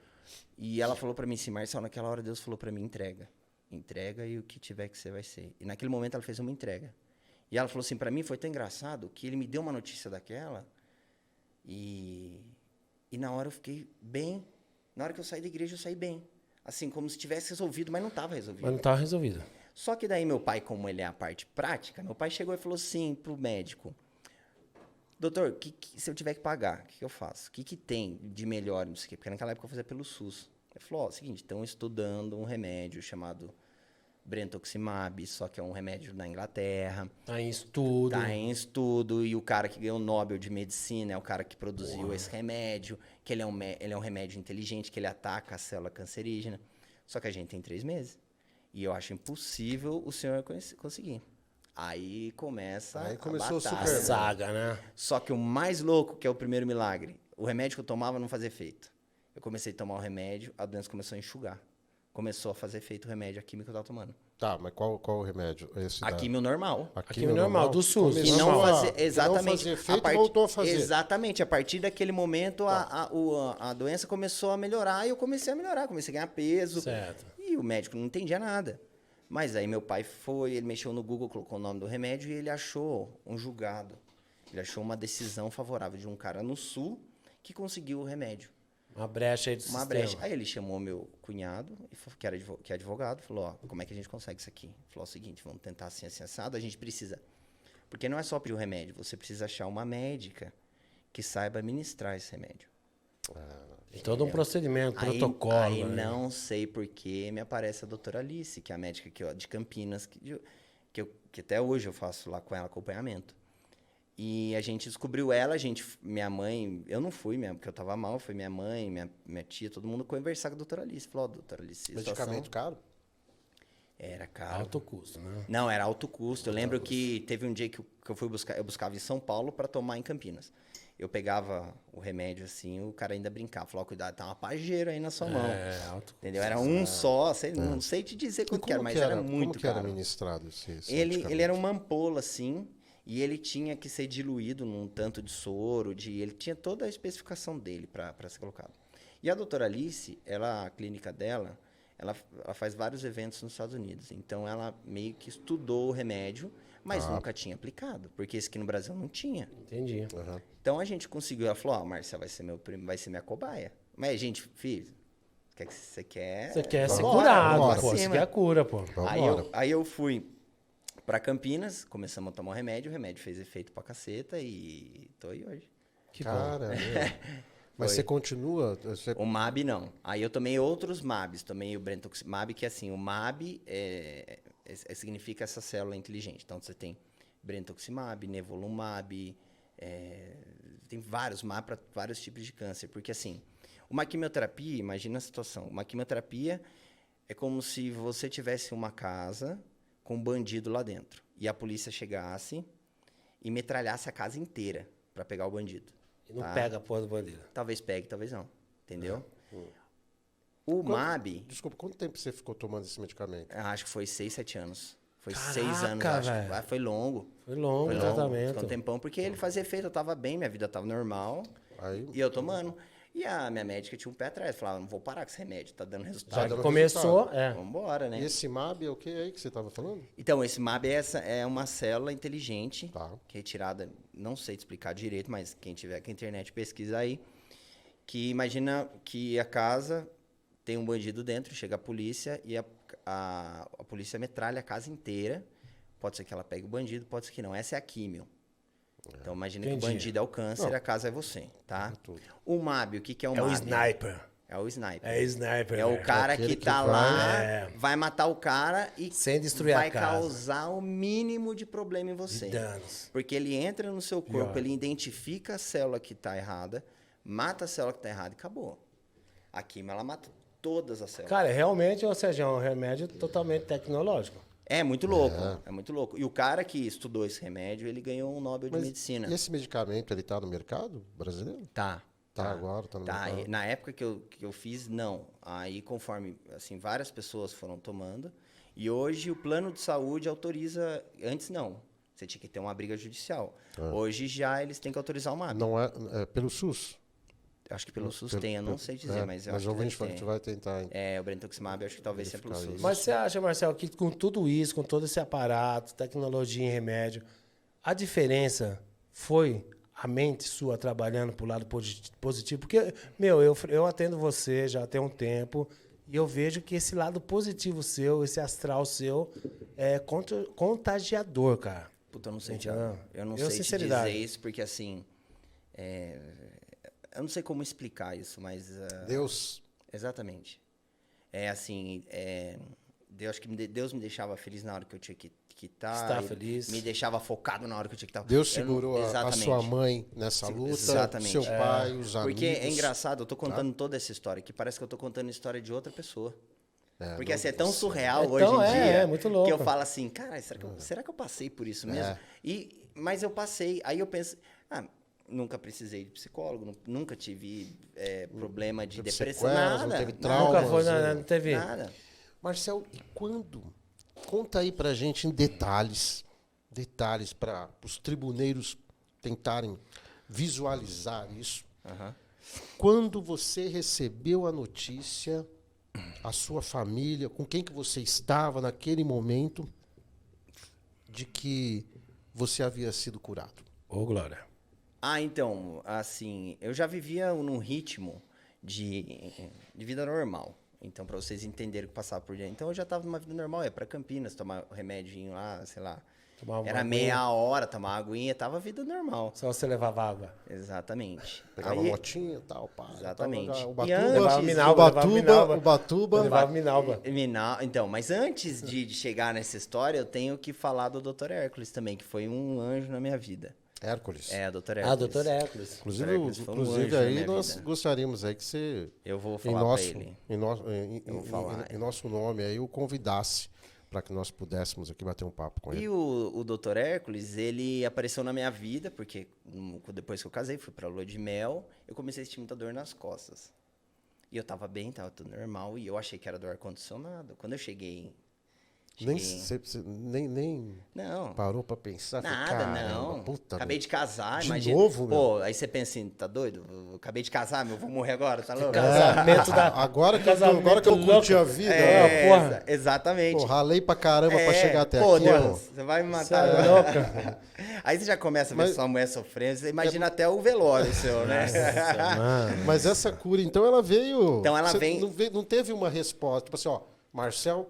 E ela falou para mim assim, Marcelo, naquela hora Deus falou para mim, entrega. Entrega e o que tiver que ser vai ser. E naquele momento ela fez uma entrega. E ela falou assim, para mim foi tão engraçado que ele me deu uma notícia daquela e na hora eu fiquei bem. Na hora que eu saí da igreja eu saí bem. Assim, como se tivesse resolvido, mas não estava resolvido. Mas não estava resolvido. Só que daí meu pai, como ele é a parte prática, meu pai chegou e falou assim pro médico, doutor, se eu tiver que pagar, o que eu faço? O que tem de melhor? Não sei o quê? Porque naquela época eu fazia pelo SUS. Ele falou, ó, o seguinte, estão estudando um remédio chamado Brentuximab, só que é um remédio da Inglaterra. Tá em estudo. Tá em estudo, e o cara que ganhou o Nobel de Medicina é o cara que produziu esse remédio, que ele é um remédio inteligente, que ele ataca a célula cancerígena. Só que a gente tem 3 meses. E eu acho impossível o senhor conseguir. Aí começa Aí começou a o batalha. super- A saga, né? Só que o mais louco, que é o primeiro milagre, o remédio que eu tomava não fazia efeito. Eu comecei a tomar o remédio, a doença começou a enxugar. Começou a fazer efeito o remédio, a química que eu estava tomando. Tá, mas qual o remédio? Esse A químio normal. A químio normal, do SUS. Começou E não Normal. fazer, exatamente. Não fazia efeito, voltou a fazer. Exatamente. A partir daquele momento, a doença começou a melhorar e eu comecei a melhorar. Comecei a ganhar peso. Certo. E o médico não entendia nada. Mas aí meu pai foi, ele mexeu no Google, colocou o nome do remédio e ele achou um julgado. Ele achou uma decisão favorável de um cara no Sul que conseguiu o remédio. Uma brecha aí do Uma sistema. brecha. Aí ele chamou meu cunhado, que é advogado, falou, ó, como é que a gente consegue isso aqui? Falou o seguinte, vamos tentar assim, assim, assado, a gente precisa... Porque não é só pedir o remédio, você precisa achar uma médica que saiba administrar esse remédio. Tem todo um procedimento, Aí protocolo. né? não sei por que me aparece a doutora Alice, que é a médica aqui, ó, de Campinas, que até hoje eu faço lá com ela acompanhamento. E a gente descobriu ela, minha mãe, eu não fui mesmo, porque eu tava mal, foi minha mãe, minha tia, todo mundo conversar com a doutora Alice. Falou, ó, doutora Alice, Medicamento caro? Era caro. Alto custo, né? Não, era alto custo. Eu lembro que teve um dia que eu fui buscar, eu buscava em São Paulo para tomar em Campinas. Eu pegava o remédio assim, o cara ainda brincava, falou, cuidado, tá uma pajeira aí na sua mão. Alto custo. Entendeu? Era um só, não sei te dizer quanto que era, mas era muito como que era caro. administrado esse Ele era uma ampola, assim, e ele tinha que ser diluído num tanto de soro, ele tinha toda a especificação dele para ser colocado. E a doutora Alice, a clínica dela, ela faz vários eventos nos Estados Unidos. Então, ela meio que estudou o remédio, mas nunca tinha aplicado, porque esse aqui no Brasil não tinha. Entendi. Uhum. Então, a gente conseguiu. Ela falou, Marcia, vai ser vai ser minha cobaia. Mas, gente, filho, o que você quer? Você quer ser Vambora, curado, vamos pô. pra Você cima. quer a cura, pô. Aí eu fui para Campinas, começamos a tomar o remédio fez efeito pra caceta e tô aí hoje. Que bom. Cara, meu. Mas você continua... O MAB não. Aí eu tomei outros MABs, tomei o Brentuximab, que assim, o MAB significa essa célula inteligente. Então você tem Brentuximab, Nivolumab, tem vários MAB para vários tipos de câncer. Porque assim, uma quimioterapia, imagina a situação, uma quimioterapia é como se você tivesse uma casa com um bandido lá dentro e a polícia chegasse e metralhasse a casa inteira para pegar o bandido. E não pega a porra do bandido. Talvez pegue, talvez não. Entendeu? O MAB, Desculpa, quanto tempo você ficou tomando esse medicamento? acho que foi 6, 7 anos. Foi Caraca, 6 anos, acho que velho. foi longo. Foi longo Foi o longo, tratamento. ficou um tempão, porque ele fazia efeito, eu tava bem, minha vida tava normal, Aí, e eu tomando. E a minha médica tinha um pé atrás, falava, não vou parar com esse remédio, tá dando Já resultado. dando que começou, Vambora, né? E esse MAB é o que aí que você estava falando? Então, esse MAB é uma célula inteligente, Tá. que é retirada, não sei te explicar direito, mas quem tiver com a internet pesquisa aí, que imagina que a casa tem um bandido dentro, chega a polícia e a polícia metralha a casa inteira. Pode ser que ela pegue o bandido, pode ser que não. Essa é a químio. Então imagina que o Entendi. bandido é o câncer, a casa é você, tá? tudo. O MAB, o que é o É o MAB? sniper. É o sniper. É sniper. É o velho. cara aquele que que tá vai- lá, vai matar o cara e Sem destruir a vai casa. causar o mínimo de problema em você. De danos. Porque ele entra no seu corpo, Pior. ele identifica a célula que tá errada, mata a célula que tá errada e acabou. A quimio, ela mata todas as células. Cara, realmente, ou seja, é um remédio totalmente tecnológico. É muito louco, é muito louco. E o cara que estudou esse remédio, ele ganhou um Nobel de Mas Medicina. E esse medicamento, ele tá no mercado brasileiro? Tá. Tá agora, tá no mercado. E na época que eu fiz, não. Aí, conforme, assim, várias pessoas foram tomando. E hoje o plano de saúde autoriza... Antes, não. Você tinha que ter uma briga judicial. Hoje já eles têm que autorizar o MAB. Não é pelo SUS? Acho que pelo SUS tem, eu não sei dizer, mas eu acho Mas que a gente deve ter. vai tentar... O Brentuximab, eu acho que talvez seja pelo Verificar SUS. isso. Mas você acha, Marcelo, que com tudo isso, com todo esse aparato, tecnologia em remédio, a diferença foi a mente sua trabalhando pro lado positivo? Porque, meu, eu atendo você já tem um tempo e eu vejo que esse lado positivo seu, esse astral seu, é contagiador, cara. Puta, eu não sei, Então, Thiago. Eu não eu, sei te sinceridade. dizer isso, porque assim... eu não sei como explicar isso, mas... Deus... Exatamente. É assim, Deus, acho que Deus me deixava feliz na hora que eu tinha que estar. Estar feliz. Me deixava focado na hora que eu tinha que estar. Deus segurou a Exatamente. sua mãe nessa luta, Exatamente. seu pai, os amigos. Porque é engraçado, eu tô contando toda essa história, que parece que eu tô contando a história de outra pessoa. Porque assim, é tão surreal hoje em dia É muito louco. que eu falo assim, cara, será que eu passei por isso mesmo? Mas eu passei, aí eu penso, nunca precisei de psicólogo, nunca tive problema de teve depressão, sequelas, nada. não teve nada, traumas, Nunca foi, não teve. nada. Marcel, e quando? Conta aí pra gente em detalhes para os tribuneiros tentarem visualizar isso. Aham. Quando você recebeu a notícia, a sua família, com quem que você estava naquele momento, de que você havia sido curado? Ô, Glória. Então, assim, eu já vivia num ritmo de vida normal. Então, para vocês entenderem o que passava por dentro. Então, eu já estava numa vida normal, ia para Campinas, tomar um remedinho lá, sei lá. Tomava uma Era aguinha. meia hora, tomar aguinha, tava vida normal. Só você levava água. Exatamente. Pegava Aí- motinha e tal, pá. Exatamente. O E Batuba, antes- Levava Minalba, levava Minalba. o Batuba. Levava Minalba. Então, mas antes de chegar nessa história, eu tenho que falar do Dr. Hércules também, que foi um anjo na minha vida. Hércules. É, Dr. Hércules. Ah, doutor Hércules. Inclusive, Hércules foi um anjo inclusive na aí minha nós vida. gostaríamos aí que você, Eu vou em falar nosso, pra ele. em, no, em, Eu vou em- falar. em nosso nome aí, o convidasse para que nós pudéssemos aqui bater um papo com ele. E o Dr. Hércules, ele apareceu na minha vida, porque depois que eu casei, fui pra lua de mel, eu comecei a sentir muita dor nas costas. E eu tava bem, tava tudo normal, e eu achei que era do ar-condicionado. Quando eu cheguei... Nem Não. parou pra pensar? Falei, Nada, "Caramba, não. puta, Acabei de casar, de imagina. novo, meu? Pô, aí você pensa assim, tá doido? Eu acabei de casar, meu, vou morrer agora, tá louco? Casamento da... Agora que casamento eu curti louco. a vida, É, porra. Exatamente. pô, ralei pra caramba pra chegar até pô, aqui, Deus, irmão. você vai me Você matar. é louca. Aí você já começa a ver Mas- sua mulher sofrendo, você imagina até o velório seu, né? Mano. Mas essa cura, então, ela veio... Então, ela você vem- Não teve uma resposta, tipo assim, ó, Marcel,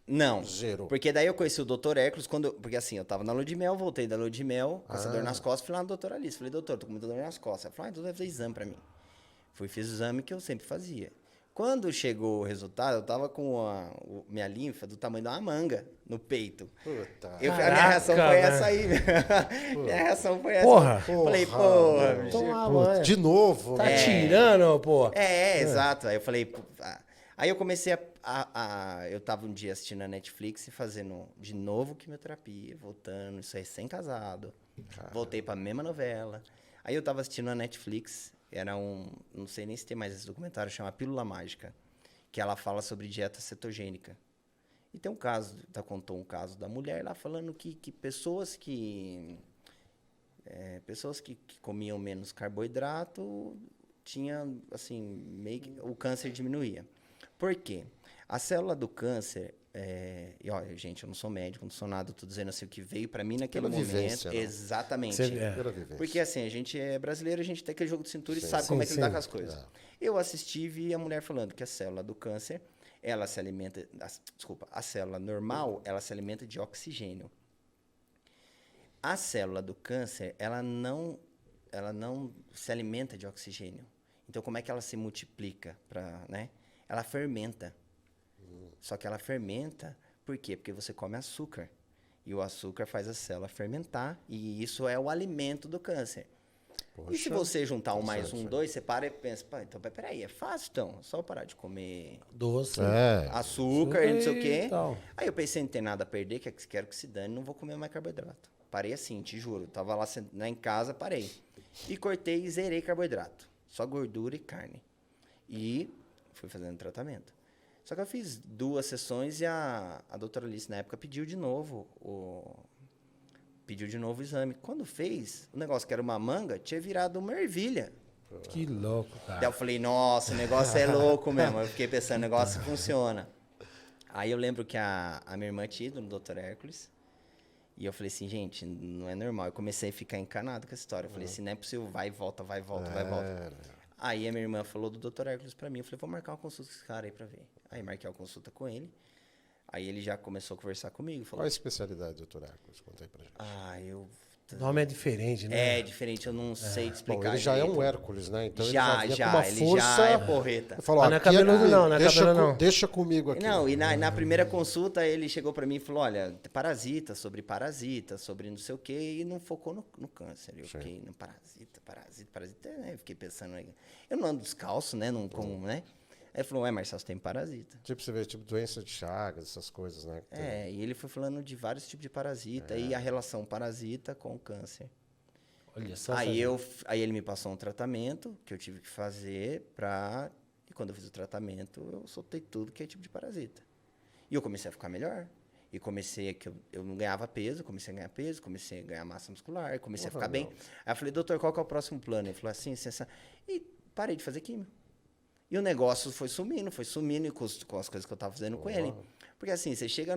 Não. zero. Porque daí eu conheci o Dr. Hércules porque assim, eu tava na lua de mel, voltei da lua de mel, com essa dor nas costas, fui lá no doutor Alice. Falei, doutor, tô com muita dor nas costas. Ela falou, então vai fazer exame pra mim. Fui, fiz o exame que eu sempre fazia. Quando chegou o resultado, eu tava com minha linfa do tamanho de uma manga no peito. Puta. A minha Caraca, reação foi velho. essa aí. Minha reação foi essa. Porra. Falei, Porra, porra, meu. bicho. Toma Putz, banho. de novo, Tá né? tirando, pô. Exato. Aí eu falei. Aí eu comecei eu tava um dia assistindo a Netflix e fazendo de novo quimioterapia, voltando, isso aí recém-casado. Voltei pra mesma novela. Aí eu tava assistindo a Netflix, não sei nem se tem mais esse documentário, chama Pílula Mágica, que ela fala sobre dieta cetogênica. E tem contou um caso da mulher lá falando que pessoas que comiam menos carboidrato tinham, assim, o câncer diminuía. Por quê? A célula do câncer, e olha, gente, eu não sou médico, não sou nada, tô dizendo assim, o que veio para mim naquele Pela momento. vivência, né? Exatamente. Pela vivência. Porque assim, a gente é brasileiro, a gente tem aquele jogo de cintura e Sim. sabe como é que Sim, lidar sim. com as coisas. É. Eu assisti e vi a mulher falando que a célula do câncer, ela se alimenta... a célula normal, ela se alimenta de oxigênio. A célula do câncer, ela não se alimenta de oxigênio. Então, como é que ela se multiplica? Né? Ela fermenta. Só que ela fermenta, por quê? Porque você come açúcar. E o açúcar faz a célula fermentar, e isso é o alimento do câncer. Poxa. E se você juntar um mais Certo, um, dois, você para e pensa, pá, então, peraí, é fácil então, é só eu parar de comer Doce. açúcar e não sei o quê. Então. Aí eu pensei, não tem nada a perder, quero que se dane, não vou comer mais carboidrato. Parei assim, te juro. Tava lá em casa, parei. E cortei e zerei carboidrato. Só gordura e carne. E fui fazendo tratamento. Só que eu fiz 2 sessões e a doutora Alice, na época, pediu de novo o exame. Quando fez, o negócio que era uma manga, tinha virado uma ervilha. Que louco, Daí cara. eu falei, nossa, o negócio é louco mesmo. Eu fiquei pensando, o negócio funciona. Aí eu lembro que a minha irmã tinha ido no Dr. Hércules. E eu falei assim, gente, não é normal. Eu comecei a ficar encanado com essa história. Eu falei assim, não é possível, vai e volta, vai e volta, vai e volta. Aí a minha irmã falou do Dr. Hércules pra mim. Eu falei, vou marcar uma consulta com esse cara aí pra ver. Aí marquei uma consulta com ele. Aí ele já começou a conversar comigo. Falou, Qual a especialidade, doutor Hércules? Conta aí pra gente. O nome é diferente, né? É diferente, eu não sei te Bom, explicar. ele já é direito. um Hércules, né? Então Já, ele já vinha com uma ele força... já é porreta. Ele falou, Mas não é aqui cabeludo não, não é deixa, cabeludo não. deixa comigo aqui. Não, e na primeira consulta ele chegou pra mim e falou, olha, parasita, sobre não sei o quê, e não focou no câncer. Eu fiquei no parasita, né? Eu fiquei pensando, eu não ando descalço, né? Não como, né? Aí ele falou, Marcelo, você tem parasita. Tipo, você vê, tipo, doença de Chagas, essas coisas, né? que tem. E ele foi falando de vários tipos de parasita e a relação parasita com o câncer. Olha só. Aí ele me passou um tratamento que eu tive que fazer e quando eu fiz o tratamento, eu soltei tudo que é tipo de parasita. E eu comecei a ficar melhor. E eu não ganhava peso, comecei a ganhar peso, comecei a ganhar massa muscular, comecei a ficar bem. Aí eu falei, doutor, qual que é o próximo plano? Ele falou assim. E parei de fazer químio. E o negócio foi sumindo e com as coisas que eu estava fazendo com ele. Porque assim, você chega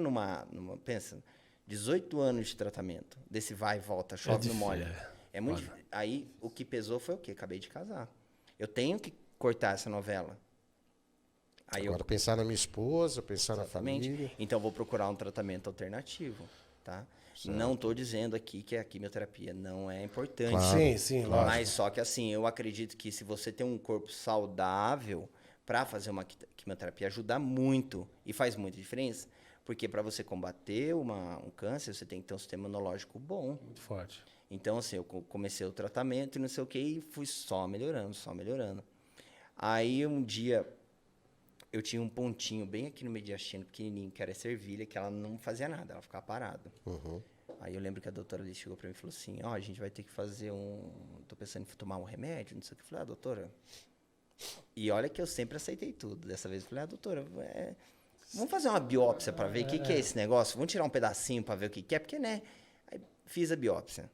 pensa, 18 anos de tratamento, desse vai e volta, chove no molho. É muito difícil. Aí o que pesou foi o quê? Acabei de casar. Eu tenho que cortar essa novela. Aí Agora, pensar na minha esposa, pensar na família... Então, eu vou procurar um tratamento alternativo, tá? Certo. Não estou dizendo aqui que a quimioterapia não é importante. Claro. Sim, lógico. Mas só que assim, eu acredito que se você tem um corpo saudável, para fazer uma quimioterapia ajuda muito e faz muita diferença. Porque para você combater um câncer, você tem que ter um sistema imunológico bom. Muito forte. Então, assim, eu comecei o tratamento e não sei o que, e fui só melhorando. Aí, um dia, eu tinha um pontinho bem aqui no mediastino, pequenininho, que era a cervilha, que ela não fazia nada, ela ficava parada. Aí eu lembro que a doutora ali chegou pra mim e falou assim, ó, a gente vai ter que fazer tô pensando em tomar um remédio, não sei o que. Eu falei, doutora... E olha que eu sempre aceitei tudo. Dessa vez eu falei, doutora, vamos fazer uma biópsia pra ver o que é esse negócio? Vamos tirar um pedacinho pra ver o que é, porque, né? Aí fiz a biópsia.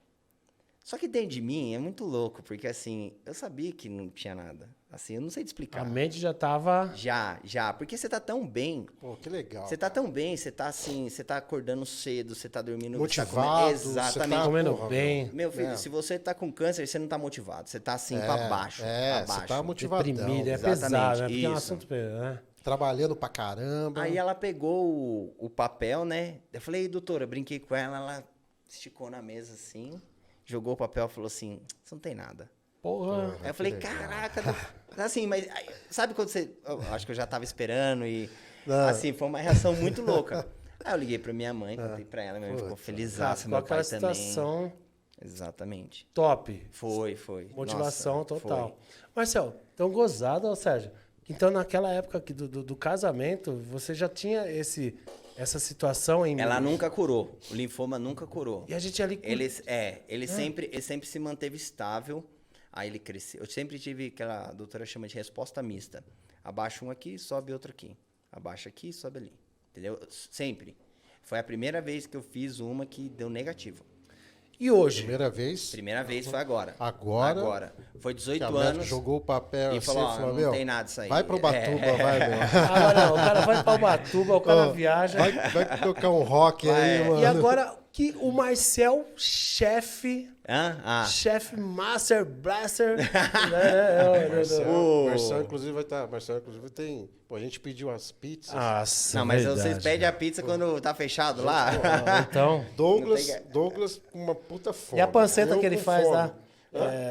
Só que dentro de mim é muito louco, porque assim, eu sabia que não tinha nada. Assim, eu não sei te explicar. A mente já tava... Já. Porque você tá tão bem. Pô, que legal. Você tá tão bem, você tá assim, você tá acordando cedo, você tá dormindo... Motivado. Você tá exatamente. Comendo porra, bem. Meu filho, se você tá com câncer, você não tá motivado. Você tá assim, pra baixo. Você tá motivadão. Deprimido, é Exatamente, pesado, né? Porque é um isso. assunto, né? Trabalhando pra caramba. Aí ela pegou o papel, né? Eu falei, doutora, brinquei com ela esticou na mesa assim, jogou o papel e falou assim, você não tem nada. Porra. Aí eu falei, caraca, assim, mas aí, sabe quando você... Eu acho que eu já tava esperando e, assim, foi uma reação muito louca. Aí eu liguei pra minha mãe, contei pra ela, minha mãe ficou felizaça, meu pai também. Situação Exatamente. top. Foi. Motivação Nossa, total. foi. Marcel, tão gozado, ô, Sérgio. Então, naquela época aqui do casamento, você já tinha essa situação em... Ela nunca curou, o linfoma nunca curou. E a gente ali... Ele sempre se manteve estável, aí ele cresceu. Eu sempre tive aquela, a doutora chama de resposta mista. Abaixa um aqui, sobe outro aqui. Abaixa aqui, sobe ali. Entendeu? Sempre. Foi a primeira vez que eu fiz uma que deu negativo. E hoje? Primeira vez foi agora. Agora? Foi Que 18 a médica anos. jogou o papel E assim, falou, falou, não meu, tem nada disso aí. vai pro Ubatuba, vai, meu. Agora não, o cara vai pra Ubatuba, o cara viaja. Vai tocar um rock aí, mano. E agora que o Marcel, chefe Master Blaster. Marcelo, inclusive, vai estar. Marcelo, inclusive, tem. Pô, a gente pediu as pizzas. Nossa, Não, mas verdade, vocês pedem a pizza quando tá fechado lá. Então. Douglas com uma puta fome. E a panceta Eu que ele com faz fome. lá?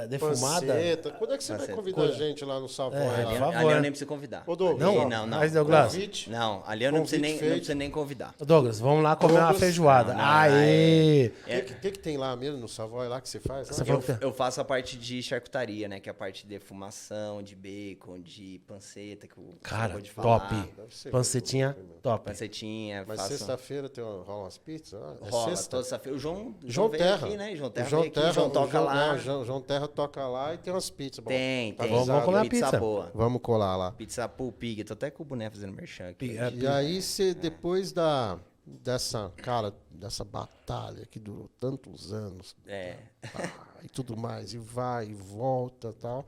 Defumada? Panceta. Quando é que você vai convidar a gente lá no Savoy? por lá? favor. Ali eu nem preciso convidar. Ô, Douglas, Não? ó, Não. Mas, Douglas, convite. Não, ali eu não preciso Convite nem convidar. Douglas, vamos lá comer uma Douglas- feijoada. Não, Aê! O que tem lá mesmo no Savoy lá que você faz? Você lá? falou que- Eu faço a parte de charcutaria, né? Que é a parte de defumação, de bacon, de panceta, que o Cara, acabou de falar. top. Deve ser Pancetinha, top. Pancetinha, Mas faço... sexta-feira rola umas pizzas? É Rola, sexta? toda sexta-feira. O João João veio Terra. aqui, né? João O Terra João veio aqui, Terra, João toca lá. João Terra toca lá e tem umas pizzas. Bom, Tem. tá Vamos avisado. comer uma pizza pizza. boa. Vamos colar lá. Pizza Pool Pig. Tô até com o boné fazendo merchan aqui. E aí você, depois dessa batalha que durou tantos anos, e tudo mais, e vai e volta e tal,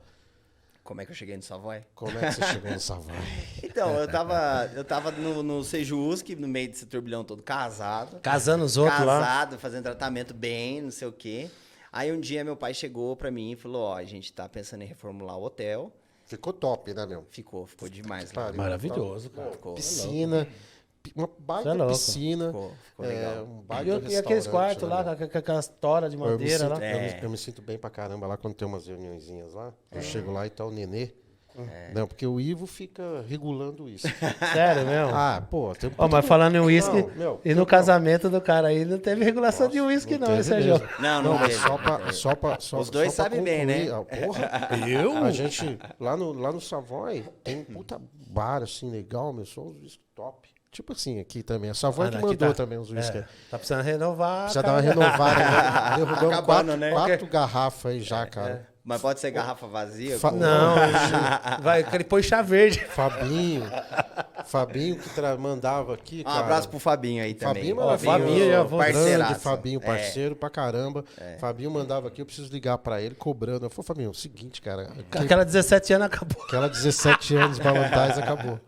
Como é que eu cheguei no Savoy? como é que você chegou no Savoy? Então, eu tava no Sejusc, no meio desse turbilhão todo, casado. Casando os outros lá. Casado, fazendo tratamento bem, não sei o quê. Aí um dia meu pai chegou pra mim e falou, ó, a gente tá pensando em reformular o hotel. Ficou top, né, meu? Ficou demais lá. Pariu. Maravilhoso, cara. Ficou. Piscina, uma Cê é baita louco. piscina, Ficou legal. um baita E aqueles restaurante, quartos né, lá, meu? com aquelas toras de Eu me madeira sinto- lá. eu me sinto bem pra caramba lá quando tem umas reuniõezinhas lá. Eu chego lá e tá o Nenê. Não, porque o Ivo fica regulando isso. Sério mesmo? Ah, pô, tem Ó, mas falando em uísque, Não, meu, e no casamento do cara aí não teve regulação de uísque não, hein, teve Sérgio? mesmo. Não mas teve. só Os dois só pra sabem bem, concluir, né? ó, porra, Eu? a gente, lá no Savoy, tem um puta bar, assim, legal, meu, só uns whisky top. Tipo assim, aqui também. A Savoy que aqui mandou tá- também os whisky. Tá precisando renovar. Precisa dar uma cara. renovada. Né? Derrubamos Acabando, né? quatro garrafas aí já, cara. Mas pode ser garrafa vazia? Fa- com- Não, vai, ele põe chá verde. Fabinho que mandava aqui, Um cara. abraço pro Fabinho aí também. Fabinho, Ó, Fabinho, já vou- grande, parceiraço. Fabinho, parceiro pra caramba. Fabinho mandava aqui, eu preciso ligar pra ele, cobrando. Eu falei, Fabinho, é o seguinte, cara, Aquela 17 anos acabou. aquela 17 anos Valentine's acabou.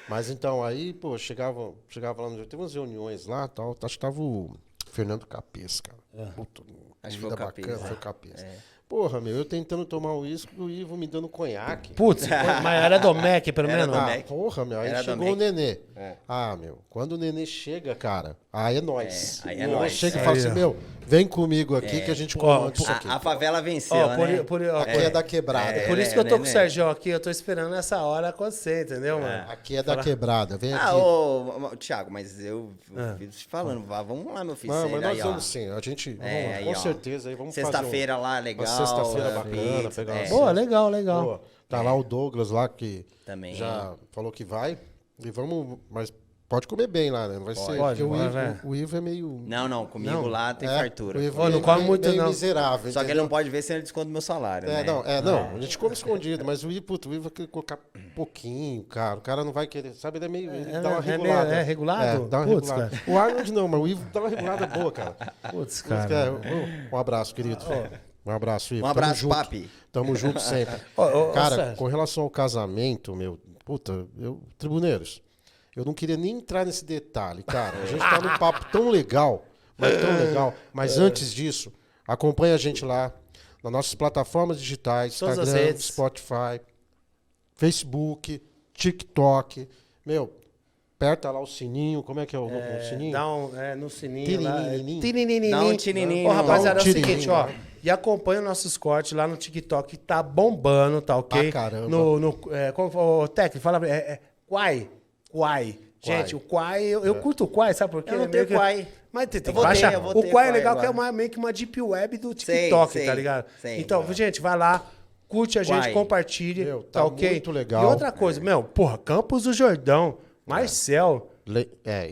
Mas então, aí, pô, chegava lá, teve umas reuniões lá, tal, acho que tava o Fernando Capês, cara. Puta, Acho que vida foi o Capês, bacana, né? foi o Capês. Porra, meu, eu tentando tomar o uísque, o Ivo me dando conhaque. Putz, mas era do Mac, pelo Era menos. do Ah, Mac. porra, meu, aí Era chegou do o Mac. Nenê. Ah, meu, quando o Nenê chega, cara, aí é nóis. aí é O Nenê nóis. chega e fala Aí, assim, ó. meu, vem comigo aqui que a gente comanda isso aqui. A favela venceu, Ó, né? Aqui é da quebrada. Por isso que eu tô com o né? Sérgio aqui, eu tô esperando essa hora acontecer, entendeu, mano? Aqui é da quebrada, vem aqui. Thiago, mas eu vivo te falando, vamos lá, meu filho. Não, sério, mas nós aí, ó. vamos sim, a gente, vamos, aí, com ó. certeza, aí vamos fazer Sexta-feira lá, legal. uma sexta-feira bacana, pizza, pegar uma Boa, legal, legal. Boa. Tá lá o Douglas lá que Também. já falou que vai. E vamos... Mas pode comer bem lá, né? Não vai ser... Pode, porque vai. o Ivo é meio... Não, comigo lá tem fartura. O Ivo Ó, não é come meio- muito, meio não. miserável, Só que ele entendeu? não pode ver sem ele desconto do meu salário, né? Não, a gente come escondido, mas o Ivo vai querer colocar pouquinho, cara. O cara não vai querer, sabe? Ele é meio. Ele dá uma regulada. É regulado? Dá uma Putz, regulada. cara. O Arnold não, mas o Ivo dá uma regulada boa, cara. Putz, Por isso que cara. um abraço, querido. Um abraço, Ivo. Um abraço, Tamo junto. papi. Tamo junto sempre. Ô, Cara, Sérgio. com relação ao casamento, meu, puta, tribuneiros, eu não queria nem entrar nesse detalhe, cara. A gente tá num papo tão legal, mas tão legal. Mas antes disso, acompanha a gente lá nas nossas plataformas digitais, Todas as Instagram, redes. Spotify, Facebook, TikTok. Meu, aperta lá o sininho. Como é que é o sininho? Dá no sininho lá. Tirininho. Tirininho. Dá um tirininho. Ô, rapaziada, é o Dá um seguinte, tirininho. ó. E acompanha os nossos cortes lá no TikTok, tá bombando, tá ok? Pra caramba. Como, Tec, fala. Quai. Gente, o Quai, eu curto o Quai, sabe por quê? Eu não É meio tenho Quai. Mas tem que Eu vou ter, baixar. eu vou O ter Quai é Quai legal, que é agora. meio que uma deep web do TikTok, sei, tá ligado? sei. Então, gente, vai lá, curte a gente, Quai. compartilhe, Meu, tá tá ok? muito legal. E outra coisa, porra, Campos do Jordão, Marcel, E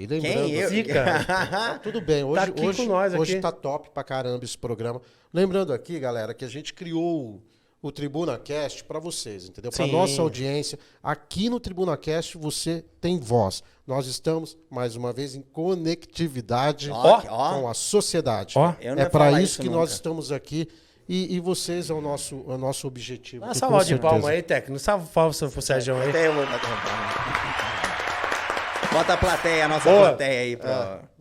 lembrando... Quem? Eu? Zica. Tá tudo bem, hoje, Tá aqui hoje, com nós hoje aqui. tá top pra caramba esse programa. Lembrando aqui, galera, que a gente criou o TribunaCast pra vocês, entendeu? Pra Sim. nossa audiência. Aqui no TribunaCast você tem voz. Nós estamos, mais uma vez, em conectividade Ó. com a sociedade. Ó. Eu não É ia para falar isso isso que nunca. nós estamos aqui. E vocês é o nosso objetivo. Dá uma com salva de certeza. palma aí, Tec. Não salva palma pro Sérgio aí. Até eu vou bater uma palma. Bota a plateia, a nossa Boa. plateia aí.